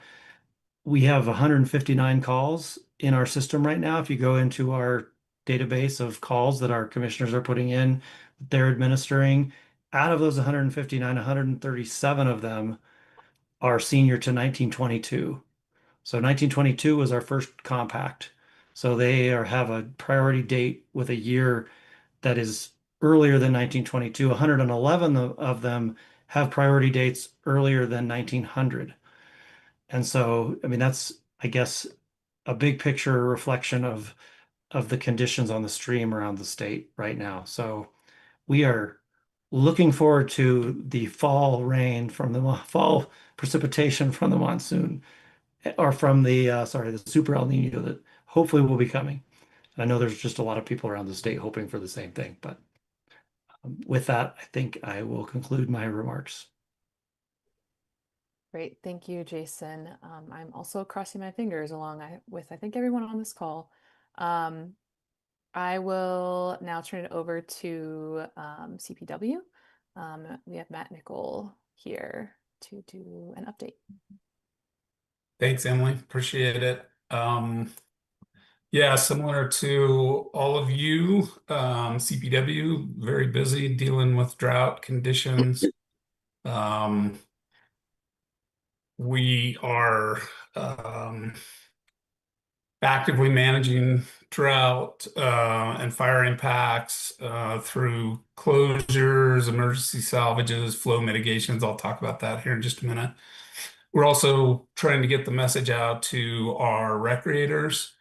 we have 159 calls in our system right now. If you go into our database of calls that our commissioners are putting in, they're administering, out of those 159, 137 of them are senior to 1922. So 1922 was our first compact. So have a priority date with a year that is earlier than 1922. 111 of them have priority dates earlier than 1900. And so, I mean, that's, I guess, a big picture reflection of the conditions on the stream around the state right now. So we are looking forward to the fall rain from the fall precipitation from the monsoon or from the super El Nino that hopefully will be coming. I know there's just a lot of people around the state hoping for the same thing, but with that, I think I will conclude my remarks. Great. Thank you, Jason. I'm also crossing my fingers along with, I think, everyone on this call. I will now turn it over to CPW. We have Matt Nickel here to do an update. Thanks, Emily. Appreciate it. Yeah, similar to all of you, CPW, very busy dealing with drought conditions. We are actively managing drought and fire impacts through closures, emergency salvages, flow mitigations. I'll talk about that here in just a minute. We're also trying to get the message out to our recreators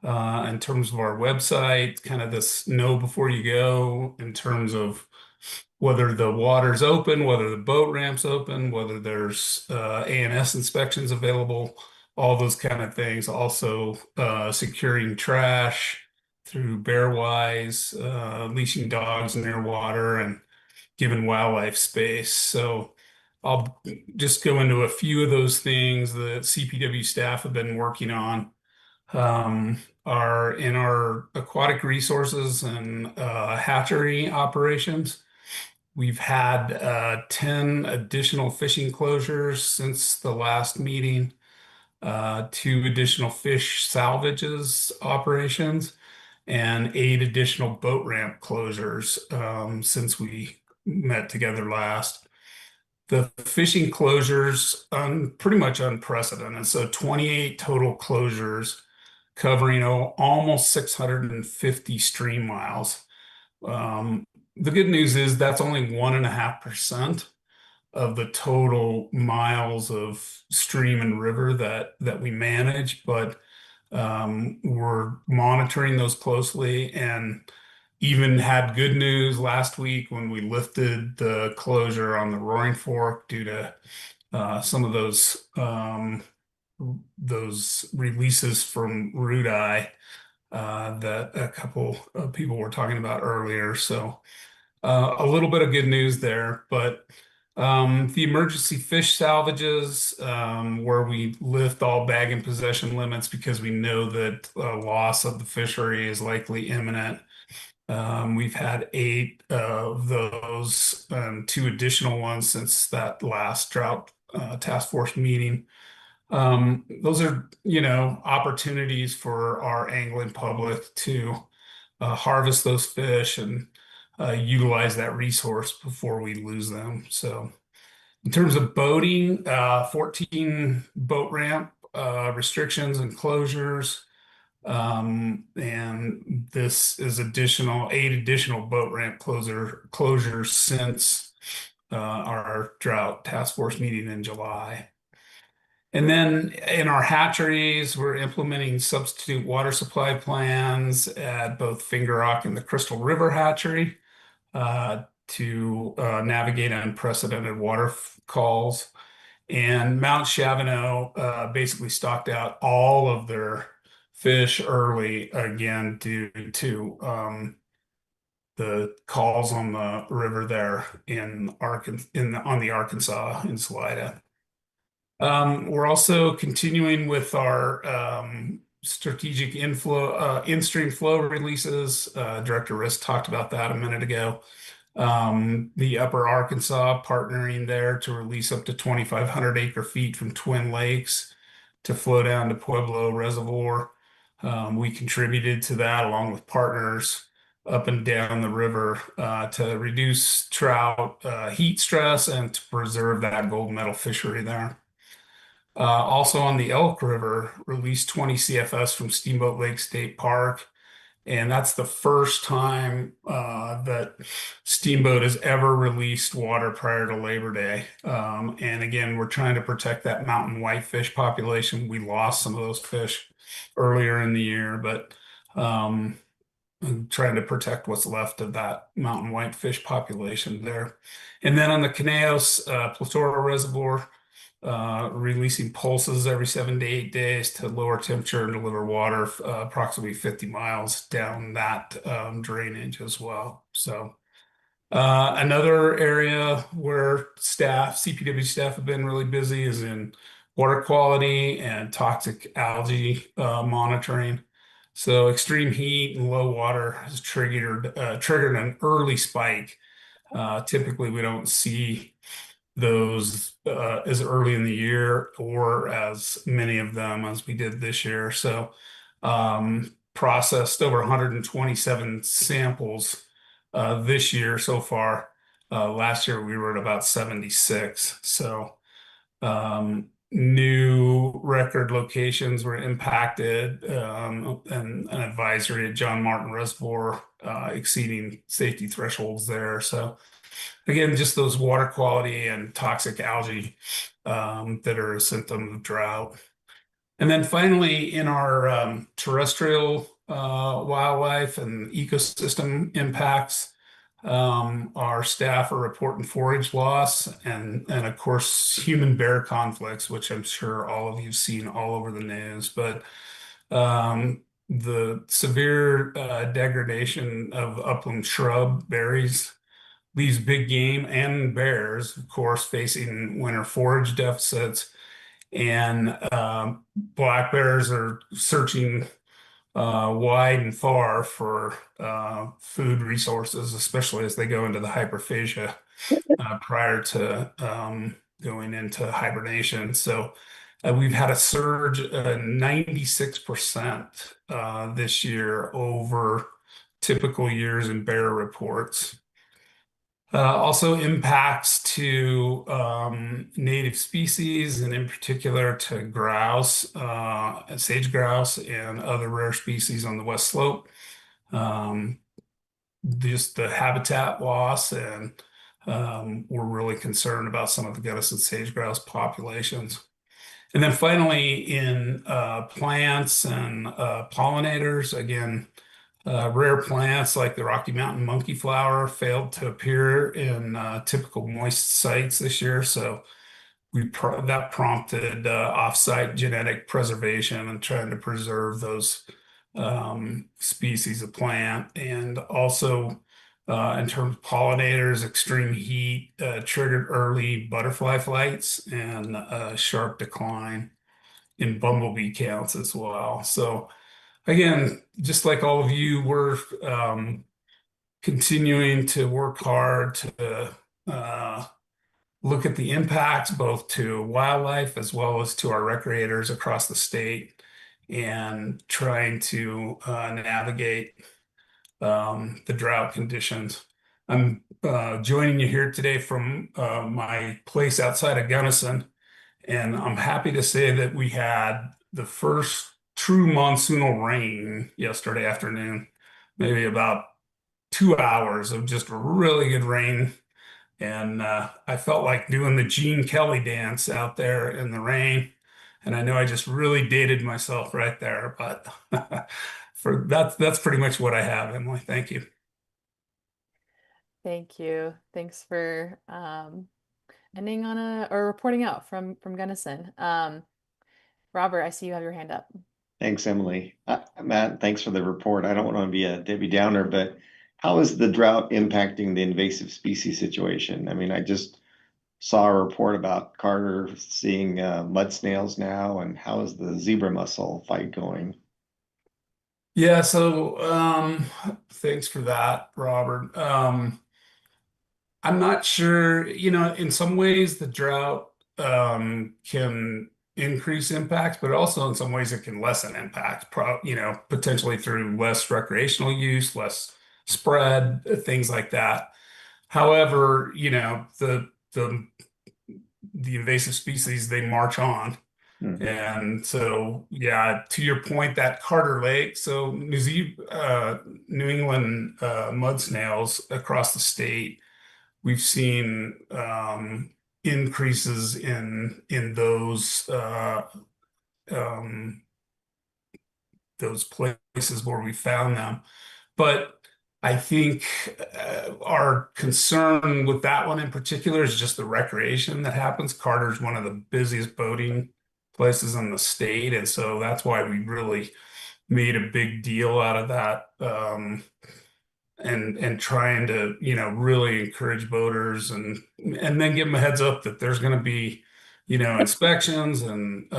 in terms of our website, kind of this know before you go in terms of whether the water's open, whether the boat ramp's open, whether there's ANS inspections available, all those kind of things. Also, securing trash through Bearwise, leashing dogs near water, and giving wildlife space. So I'll just go into a few of those things that CPW staff have been working on. Are in our aquatic resources and hatchery operations. We've had 10 additional fishing closures since the last meeting, 2 additional fish salvages operations, and 8 additional boat ramp closures since we met together last. The fishing closures pretty much unprecedented. So 28 total closures covering almost 650 stream miles. The good news is that's only 1.5% of the total miles of stream and river that we manage, but we're monitoring those closely and even had good news last week when we lifted the closure on the Roaring Fork due to some of those releases from root eye that a couple of people were talking about earlier. So a little bit of good news there, but the emergency fish salvages, where we lift all bag and possession limits because we know that loss of the fishery is likely imminent. We've had 8 of those, 2 additional ones since that last Drought Task Force meeting. Those are, opportunities for our angling public to harvest those fish and utilize that resource before we lose them. So In terms of boating, 14 boat ramp restrictions and closures. And this is eight additional boat ramp closures since our Drought Task Force meeting in July. And then in our hatcheries, we're implementing substitute water supply plans at both Finger Rock and the Crystal River hatchery to navigate unprecedented water calls. And Mount Chavano basically stocked out all of their fish early again due to the calls on the river there on the Arkansas in Salida. We're also continuing with our strategic in-stream flow releases. Director Riss talked about that a minute ago. The Upper Arkansas partnering there to release up to 2,500 acre-feet from Twin Lakes to flow down to Pueblo Reservoir. We contributed to that along with partners up and down the river to reduce trout heat stress and to preserve that gold medal fishery there. Also on the Elk River, released 20 CFS from Steamboat Lake State Park. And that's the first time that Steamboat has ever released water prior to Labor Day. And again, we're trying to protect that mountain whitefish population. We lost some of those fish earlier in the year, but I'm trying to protect what's left of that mountain whitefish population there. And then on the Conejos Platora Reservoir, releasing pulses every 7 to 8 days to lower temperature and deliver water approximately 50 miles down that drainage as well. So another area where CPW staff have been really busy is in water quality and toxic algae monitoring. So extreme heat and low water has triggered an early spike. Typically, we don't see those as early in the year or as many of them as we did this year. So processed over 127 samples this year so far. Last year we were at about 76. So new record locations were impacted and an advisory at John Martin Reservoir exceeding safety thresholds there. So again, just those water quality and toxic algae that are a symptom of drought. And then finally, in our terrestrial wildlife and ecosystem impacts, our staff are reporting forage loss and of course, human bear conflicts, which I'm sure all of you've seen all over the news. But the severe degradation of upland shrub berries leaves big game and bears, of course, facing winter forage deficits. And black bears are searching wide and far for food resources, especially as they go into the hyperphagia prior to going into hibernation. So we've had a surge 96% this year over typical years in bear reports. Also impacts to native species, and in particular to grouse, sage grouse, and other rare species on the West Slope. Just the habitat loss, and we're really concerned about some of the Gunnison sage grouse populations. And then finally, in plants and pollinators, again, rare plants like the Rocky Mountain monkey flower failed to appear in typical moist sites this year. So that prompted off-site genetic preservation and trying to preserve those species of plant. And also in terms of pollinators, extreme heat triggered early butterfly flights and a sharp decline in bumblebee counts as well. So again, just like all of you, we're continuing to work hard to look at the impacts both to wildlife as well as to our recreators across the state and trying to navigate the drought conditions. I'm joining you here today from my place outside of Gunnison, and I'm happy to say that we had the first true monsoonal rain yesterday afternoon, maybe about 2 hours of just really good rain. And I felt like doing the Gene Kelly dance out there in the rain. And I know I just really dated myself right there, but that's pretty much what I have, Emily. Thank you. Thank you. Thanks for ending on a or reporting out from Gunnison. Robert, I see you have your hand up. Thanks, Emily. Matt, thanks for the report. I don't want to be a Debbie Downer, but how is the drought impacting the invasive species situation? I mean, I just saw a report about Carter seeing mud snails now, and how is the zebra mussel fight going? Yeah, so thanks for that, Robert. I'm not sure, in some ways the drought can increase impacts, but also in some ways it can lessen impact, potentially through less recreational use, less spread, things like that. However, the invasive species, they march on. Hmm. And so, yeah, to your point, that Carter Lake, so New England mud snails across the state, we've seen increases in um, those places where we found them. But I think our concern with that one in particular is just the recreation that happens. Carter's one of the busiest boating places in the state, and so that's why we really made a big deal out of that. And trying to really encourage boaters and then give them a heads up that there's going to be inspections and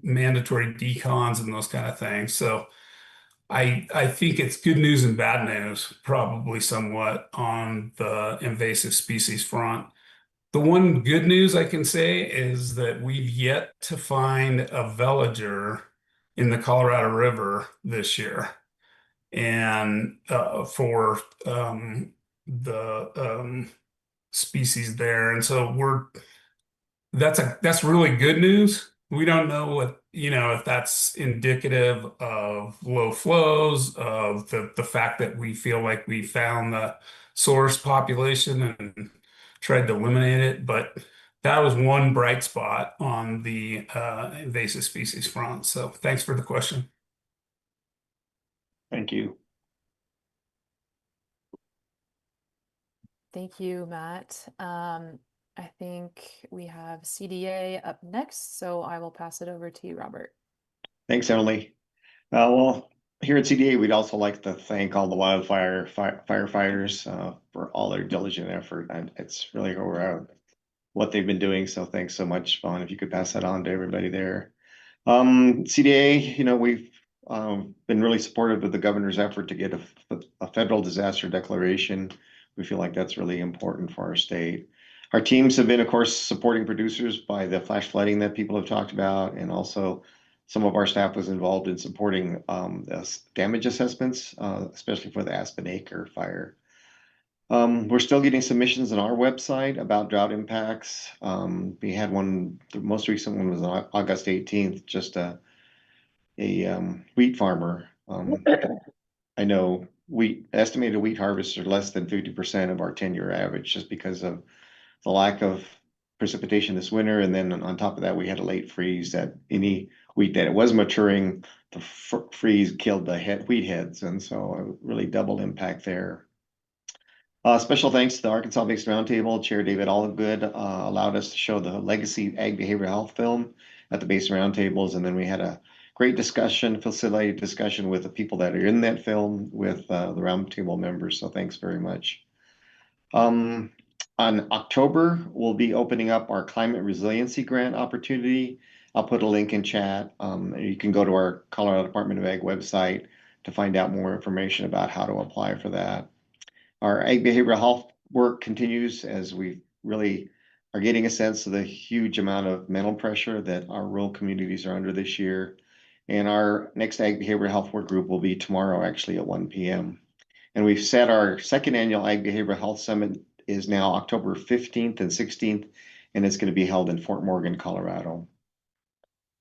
mandatory decons and those kind of things. So I think it's good news and bad news, probably somewhat on the invasive species front. The one good news I can say is that we've yet to find a villager in the Colorado River this year. And for the species there. And so that's really good news. We don't know if that's indicative of low flows, of the fact that we feel like we found the source population and tried to eliminate it. But that was one bright spot on the invasive species front. So thanks for the question. Thank you. Thank you, Matt. I think we have CDA up next, so I will pass it over to you, Robert. Thanks, Emily. Well, here at CDA, we'd also like to thank all the wildfire firefighters for all their diligent effort. And it's really what they've been doing. So thanks so much, Vaughn. If you could pass that on to everybody there. CDA, we've been really supportive of the governor's effort to get a federal disaster declaration. We feel like that's really important for our state. Our teams have been, of course, supporting producers by the flash flooding that people have talked about, and also some of our staff was involved in supporting the damage assessments, especially for the Aspen Acre fire. We're still getting submissions on our website about drought impacts. We had one, the most recent one was on August 18th, just a wheat farmer. I know estimated wheat harvests are less than 50% of our 10-year average just because of the lack of precipitation this winter. And then on top of that, we had a late freeze that any wheat that it was maturing, the freeze killed the wheat heads. And so a really double impact there. Special thanks to the Arkansas-based Roundtable. Chair David Allgood allowed us to show the Legacy Ag Behavioral Health film at the base roundtables. And then we had a great discussion, facilitated discussion with the people that are in that film with the roundtable members. So thanks very much. On October, we'll be opening up our climate resiliency grant opportunity. I'll put a link in chat. You can go to our Colorado Department of Ag website to find out more information about how to apply for that. Our ag behavioral health work continues as we really are getting a sense of the huge amount of mental pressure that our rural communities are under this year. And our next ag behavioral health work group will be tomorrow, actually at 1 p.m. And we've set our second annual Ag Behavioral Health Summit is now October 15th and 16th, and it's going to be held in Fort Morgan, Colorado.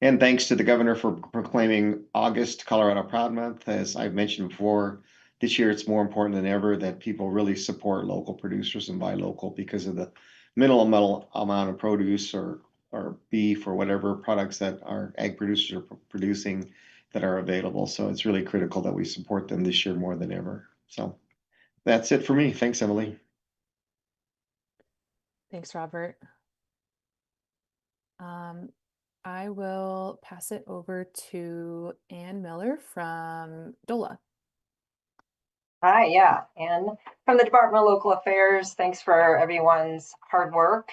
And thanks to the governor for proclaiming August Colorado Proud Month. As I've mentioned before, this year it's more important than ever that people really support local producers and buy local because of the minimal amount of produce or beef or whatever products that our ag producers are producing that are available. So it's really critical that we support them this year more than ever. So that's it for me. Thanks, Emily. Thanks, Robert. I will pass it over to Ann Miller from DOLA. Hi, yeah, and from the Department of Local Affairs, thanks for everyone's hard work.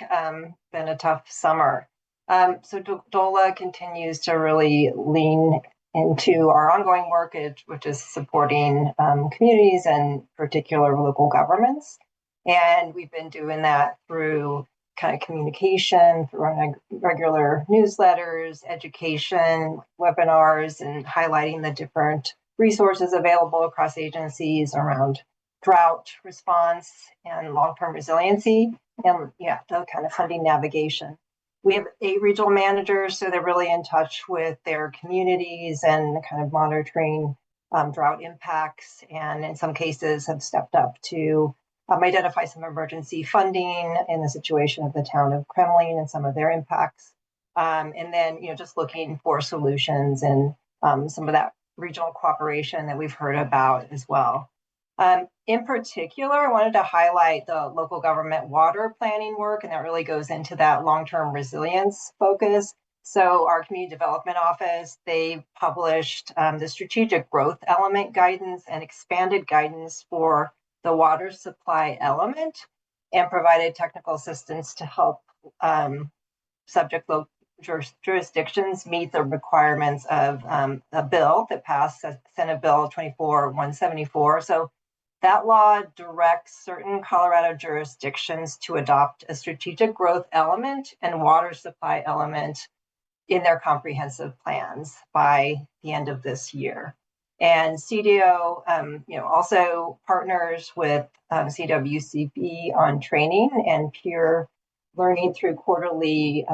Been a tough summer. So DOLA continues to really lean into our ongoing work, which is supporting communities and particular local governments. And we've been doing that through kind of communication, through our regular newsletters, education, webinars, and highlighting the different resources available across agencies around drought response and long-term resiliency, and yeah, the kind of funding navigation. We have 8 regional managers, so they're really in touch with their communities and kind of monitoring drought impacts, and in some cases have stepped up to identify some emergency funding in the situation of the town of Kremlin and some of their impacts. And then, just looking for solutions and some of that regional cooperation that we've heard about as well. In particular, I wanted to highlight the local government water planning work, and that really goes into that long-term resilience focus. So our community development office, they published the strategic growth element guidance and expanded guidance for the water supply element, and provided technical assistance to help subject local jurisdictions meet the requirements of a bill that passed, Senate Bill 24-174. So that law directs certain Colorado jurisdictions to adopt a strategic growth element and water supply element in their comprehensive plans by the end of this year. And CDO, also partners with CWCB on training and peer learning through the quarterly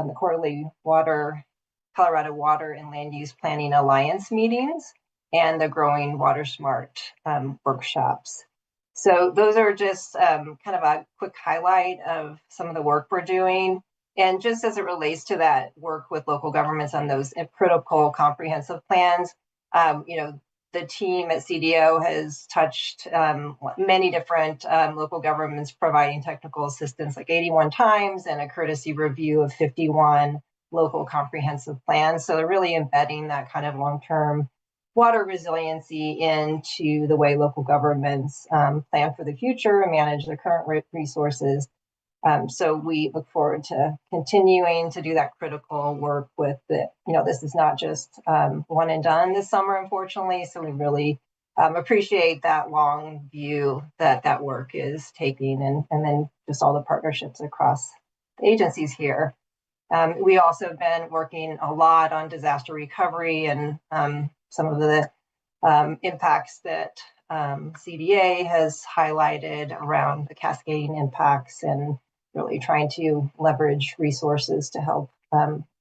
Colorado Water and Land Use Planning Alliance meetings and the Growing Water Smart workshops. So those are just kind of a quick highlight of some of the work we're doing. And just as it relates to that work with local governments on those critical comprehensive plans, the team at CDO has touched many different local governments providing technical assistance like 81 times and a courtesy review of 51 local comprehensive plans. So they're really embedding that kind of long-term water resiliency into the way local governments plan for the future and manage their current resources. So we look forward to continuing to do that critical work with this is not just one and done this summer, unfortunately. So we really appreciate that long view that work is taking, and then just all the partnerships across the agencies here. We also have been working a lot on disaster recovery and some of the impacts that CDA has highlighted around the cascading impacts, and really trying to leverage resources to help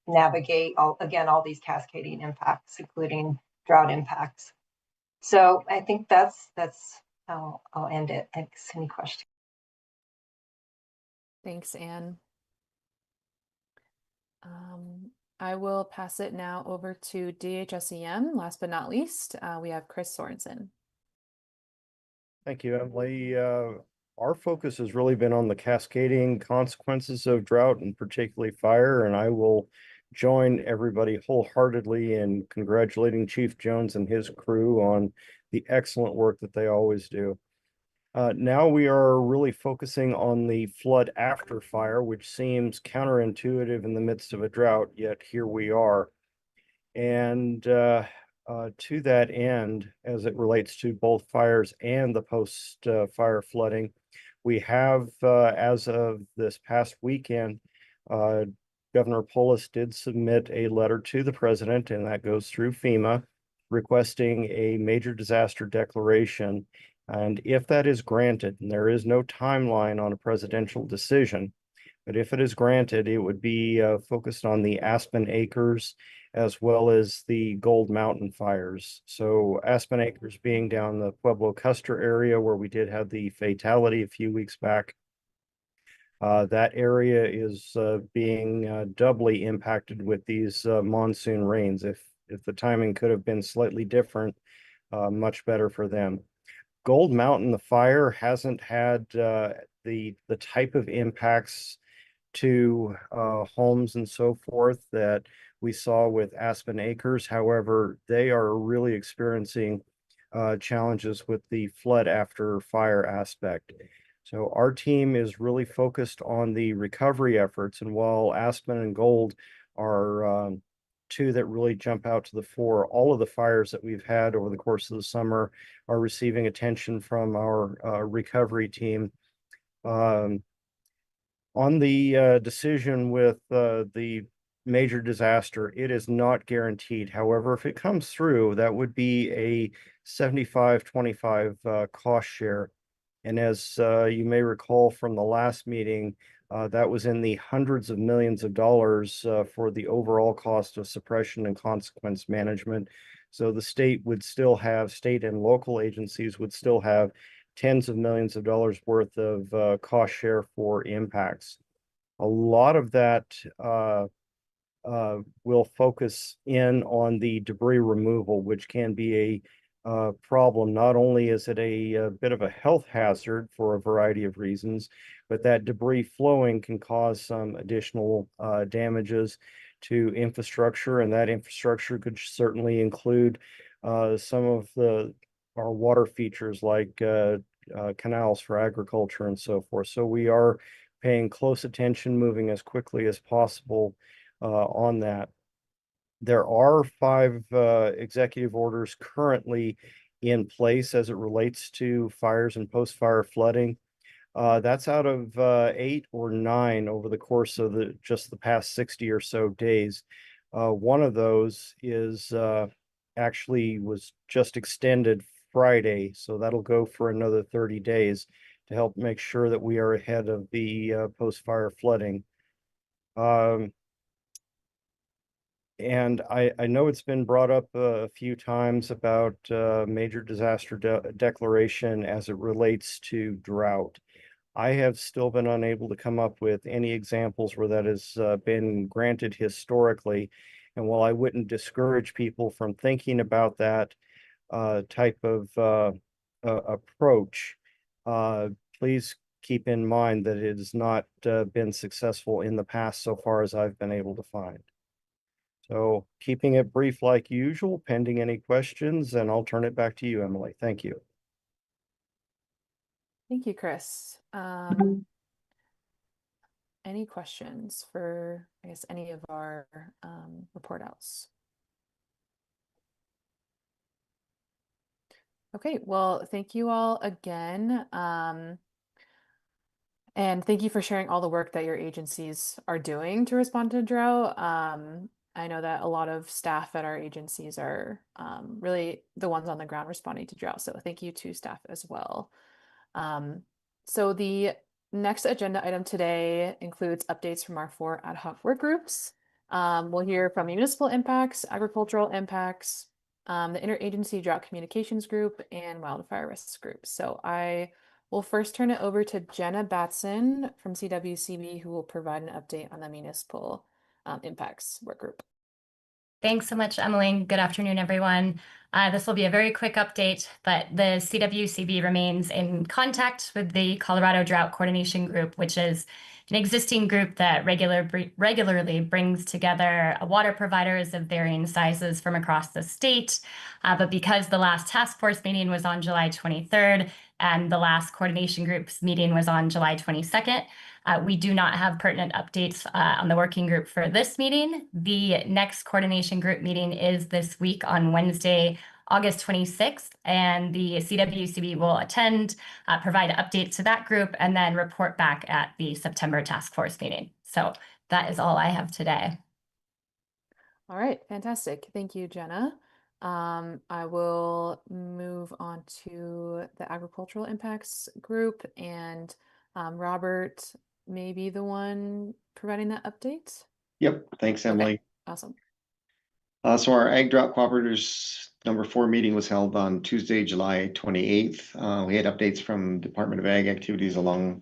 navigate all these cascading impacts, including drought impacts. So I think that's how I'll end it. Thanks. Any questions? Thanks, Anne. I will pass it now over to DHSEM. Last but not least, we have Chris Sorensen. Thank you, Emily. Our focus has really been on the cascading consequences of drought and particularly fire, and I will join everybody wholeheartedly in congratulating Chief Jones and his crew on the excellent work that they always do. Now we are really focusing on the flood after fire, which seems counterintuitive in the midst of a drought, yet here we are. And to that end, as it relates to both fires and the post-fire flooding, we have, as of this past weekend, Governor Polis did submit a letter to the president, and that goes through FEMA, requesting a major disaster declaration And if that is granted, and there is no timeline on a presidential decision, but if it is granted, it would be focused on the Aspen Acres as well as the Gold Mountain fires. So Aspen Acres being down the Pueblo Custer area where we did have the fatality a few weeks back. That area is being doubly impacted with these monsoon rains. If the timing could have been slightly different, much better for them. Gold Mountain, the fire hasn't had the type of impacts to homes and so forth that we saw with Aspen Acres. However, they are really experiencing challenges with the flood after fire aspect. So our team is really focused on the recovery efforts. And while Aspen and Gold are two that really jump out to the fore, all of the fires that we've had over the course of the summer are receiving attention from our recovery team. On the decision with the major disaster, it is not guaranteed. However, if it comes through, that would be a 75-25 cost share. And as you may recall from the last meeting, that was in the hundreds of millions of dollars for the overall cost of suppression and consequence management. So the state and local agencies would still have tens of millions of dollars worth of cost share for impacts. A lot of that will focus in on the debris removal, which can be a problem. Not only is it a bit of a health hazard for a variety of reasons, but that debris flowing can cause some additional damages to infrastructure, and that infrastructure could certainly include some of our water features like canals for agriculture and so forth. So we are paying close attention, moving as quickly as possible on that. There are 5 executive orders currently in place as it relates to fires and post-fire flooding. That's out of 8 or 9 over the course of just the past 60 or so days. One of those is actually was just extended Friday, so that'll go for another 30 days to help make sure that we are ahead of the post-fire flooding. And I know it's been brought up a few times about major disaster declaration as it relates to drought. I have still been unable to come up with any examples where that has been granted historically. And while I wouldn't discourage people from thinking about that type of approach, please keep in mind that it has not been successful in the past so far as I've been able to find. So keeping it brief like usual, pending any questions, and I'll turn it back to you, Emily. Thank you. Thank you, Chris. Any questions for, I guess, any of our report outs? Okay, well, thank you all again. And thank you for sharing all the work that your agencies are doing to respond to drought. I know that a lot of staff at our agencies are really the ones on the ground responding to drought. So thank you to staff as well. So the next agenda item today includes updates from our 4 ad hoc work groups. We'll hear from municipal impacts, agricultural impacts, the interagency drought communications group, and wildfire risks group. So I will first turn it over to Jenna Batson from CWCB, who will provide an update on the municipal impacts work group. Thanks so much, Emily. Good afternoon, everyone. This will be a very quick update, but the CWCB remains in contact with the Colorado Drought Coordination Group, which is an existing group that regularly brings together water providers of varying sizes from across the state. But because the last task force meeting was on July 23rd and the last coordination group's meeting was on July 22nd, we do not have pertinent updates on the working group for this meeting. The next coordination group meeting is this week on Wednesday, August 26th, and the CWCB will attend, provide updates to that group, and then report back at the September task force meeting. So that is all I have today. All right, fantastic. Thank you, Jenna. I will move on to the agricultural impacts group, and Robert may be the one providing that update. Yep, thanks, Emily. Okay, awesome. So our Ag Drought Cooperators #4 meeting was held on Tuesday, July 28th. We had updates from Department of Ag activities along,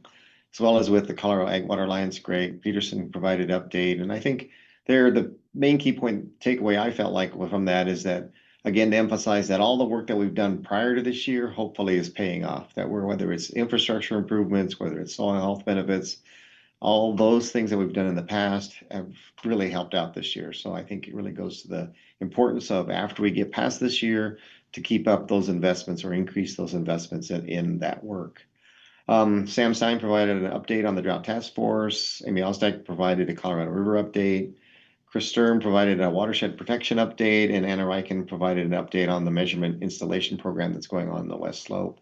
as well as with the Colorado Ag Water Alliance. Greg Peterson provided update, and I think the main key point takeaway I felt like from that is that, again, to emphasize that all the work that we've done prior to this year hopefully is paying off. That whether it's infrastructure improvements, whether it's soil health benefits, all those things that we've done in the past have really helped out this year. So I think it really goes to the importance of, after we get past this year, to keep up those investments or increase those investments in that work. Sam Stein provided an update on the Drought Task Force. Amy Alstack provided a Colorado River update. Chris Sturm provided a watershed protection update, and Anna Reichen provided an update on the measurement installation program that's going on the West Slope.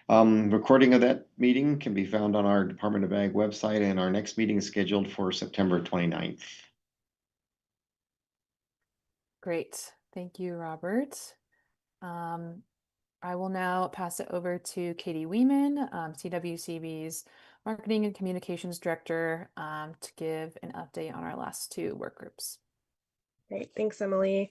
Recording of that meeting can be found on our Department of Ag website, and our next meeting is scheduled for September 29th. Great. Thank you, Robert. I will now pass it over to Katie Weeman, CWCB's Marketing and Communications Director, to give an update on our last two work groups. Great, thanks, Emily.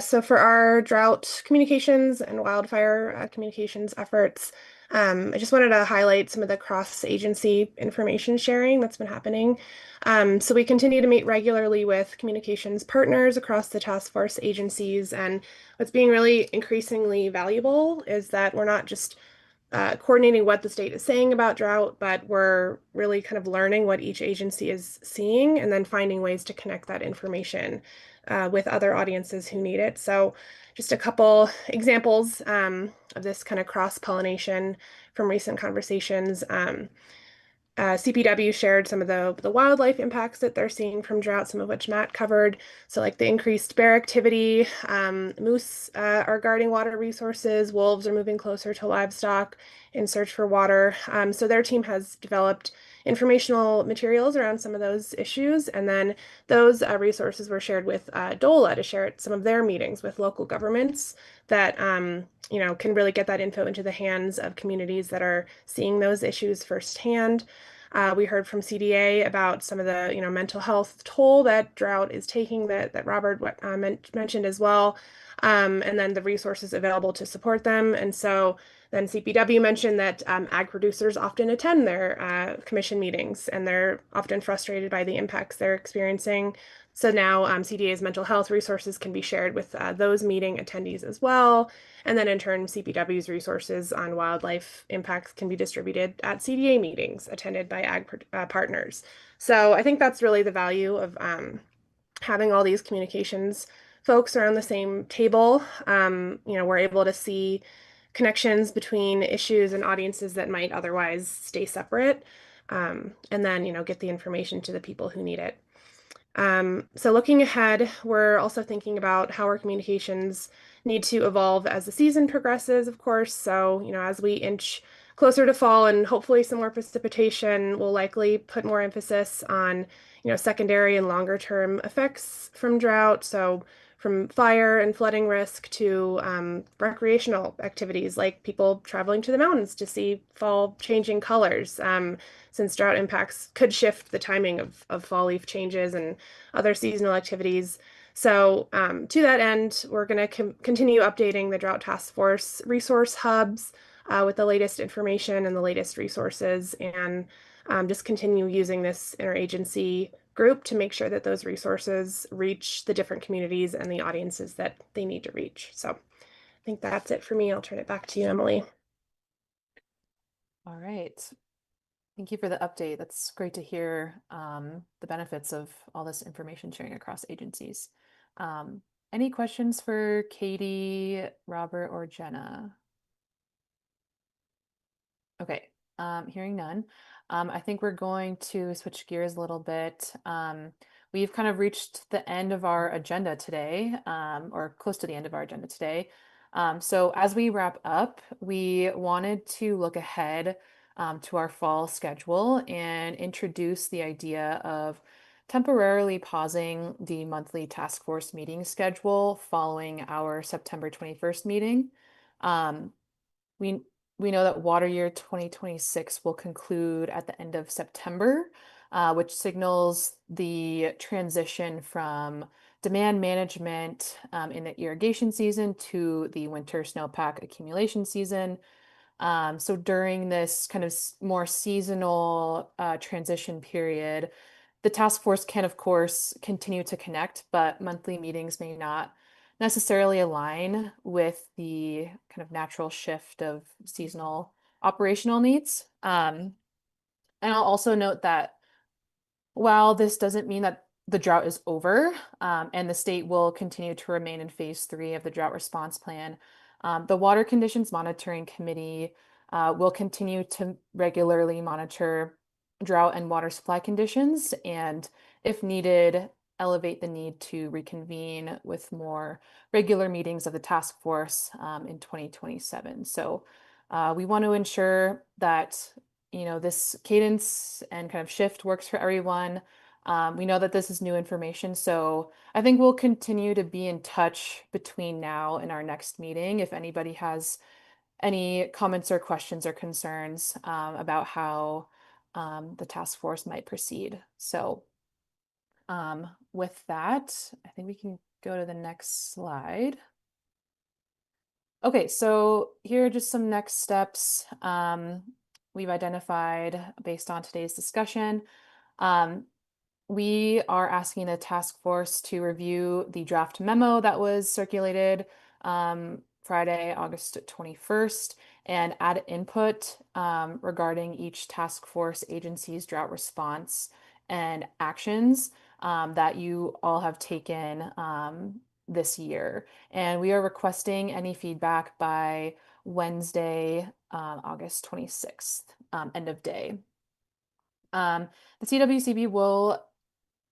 So for our drought communications and wildfire communications efforts, I just wanted to highlight some of the cross-agency information sharing that's been happening. So we continue to meet regularly with communications partners across the task force agencies, and what's being really increasingly valuable is that we're not just coordinating what the state is saying about drought, but we're really kind of learning what each agency is seeing and then finding ways to connect that information with other audiences who need it. So just a couple examples of this kind of cross-pollination from recent conversations. CPW shared some of the wildlife impacts that they're seeing from drought, some of which Matt covered. So like the increased bear activity, moose are guarding water resources, wolves are moving closer to livestock in search for water. So their team has developed informational materials around some of those issues, and then those resources were shared with DOLA to share at some of their meetings with local governments that can really get that info into the hands of communities that are seeing those issues firsthand. We heard from CDA about some of the mental health toll that drought is taking that Robert mentioned as well, and then the resources available to support them. And so then CPW mentioned that ag producers often attend their commission meetings, and they're often frustrated by the impacts they're experiencing. So now CDA's mental health resources can be shared with those meeting attendees as well. And then in turn, CPW's resources on wildlife impacts can be distributed at CDA meetings attended by ag partners. So I think that's really the value of having all these communications folks around the same table. We're able to see connections between issues and audiences that might otherwise stay separate, and then get the information to the people who need it. So looking ahead, we're also thinking about how our communications need to evolve as the season progresses, of course. So, as we inch closer to fall and hopefully some more precipitation, we'll likely put more emphasis on, secondary and longer term effects from drought. So from fire and flooding risk to recreational activities like people traveling to the mountains to see fall changing colors, since drought impacts could shift the timing of fall leaf changes and other seasonal activities. So to that end, we're going to continue updating the Drought Task Force resource hubs with the latest information and the latest resources, and just continue using this interagency group to make sure that those resources reach the different communities and the audiences that they need to reach. So I think that's it for me. I'll turn it back to you, Emily. All right. Thank you for the update. That's great to hear the benefits of all this information sharing across agencies. Any questions for Katie, Robert, or Jenna? Okay, hearing none. I think we're going to switch gears a little bit. We've kind of reached the end of our agenda today, or close to the end of our agenda today. So as we wrap up, we wanted to look ahead to our fall schedule and introduce the idea of temporarily pausing the monthly task force meeting schedule following our September 21st meeting. We we know that water year 2026 will conclude at the end of September, which signals the transition from demand management in the irrigation season to the winter snowpack accumulation season. So during this kind of more seasonal transition period, the task force can, of course, continue to connect, but monthly meetings may not necessarily align with the kind of natural shift of seasonal operational needs. And I'll also note that while this doesn't mean that the drought is over, and the state will continue to remain in phase 3 of the drought response plan, the Water Conditions Monitoring Committee will continue to regularly monitor drought and water supply conditions, and if needed, elevate the need to reconvene with more regular meetings of the task force in 2027. So we want to ensure that this cadence and kind of shift works for everyone. We know that this is new information, so I think we'll continue to be in touch between now and our next meeting. If anybody has any comments or questions or concerns about how the task force might proceed. So with that, I think we can go to the next slide. Okay, so here are just some next steps we've identified based on today's discussion. We are asking the task force to review the draft memo that was circulated Friday, August 21st, and add input regarding each task force agency's drought response and actions that you all have taken this year. And we are requesting any feedback by Wednesday, August 26th, end of day. The CWCB will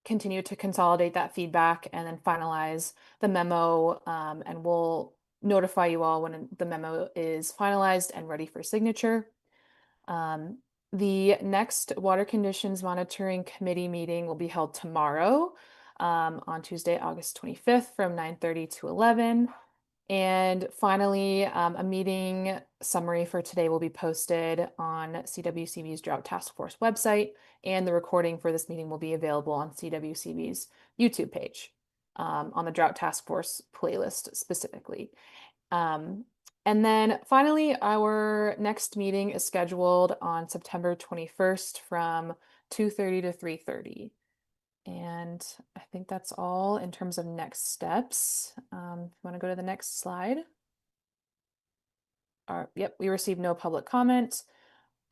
continue to consolidate that feedback and then finalize the memo, and we'll notify you all when the memo is finalized and ready for signature. The next Water Conditions Monitoring Committee meeting will be held tomorrow on Tuesday, August 25th from 9:30 to 11. And finally, a meeting summary for today will be posted on CWCB's Drought Task Force website, and the recording for this meeting will be available on CWCB's YouTube page on the Drought Task Force playlist specifically. And then finally, our next meeting is scheduled on September 21st from 2:30 to 3:30. And I think that's all in terms of next steps. If you want to go to the next slide. Yep, we received no public comment.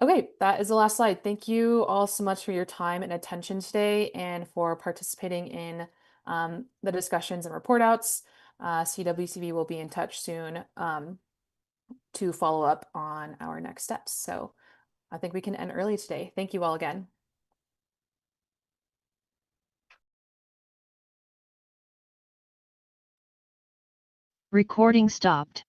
Okay, that is the last slide. Thank you all so much for your time and attention today and for participating in the discussions and report outs. CWCB will be in touch soon to follow up on our next steps. So I think we can end early today. Thank you all again. Recording stopped.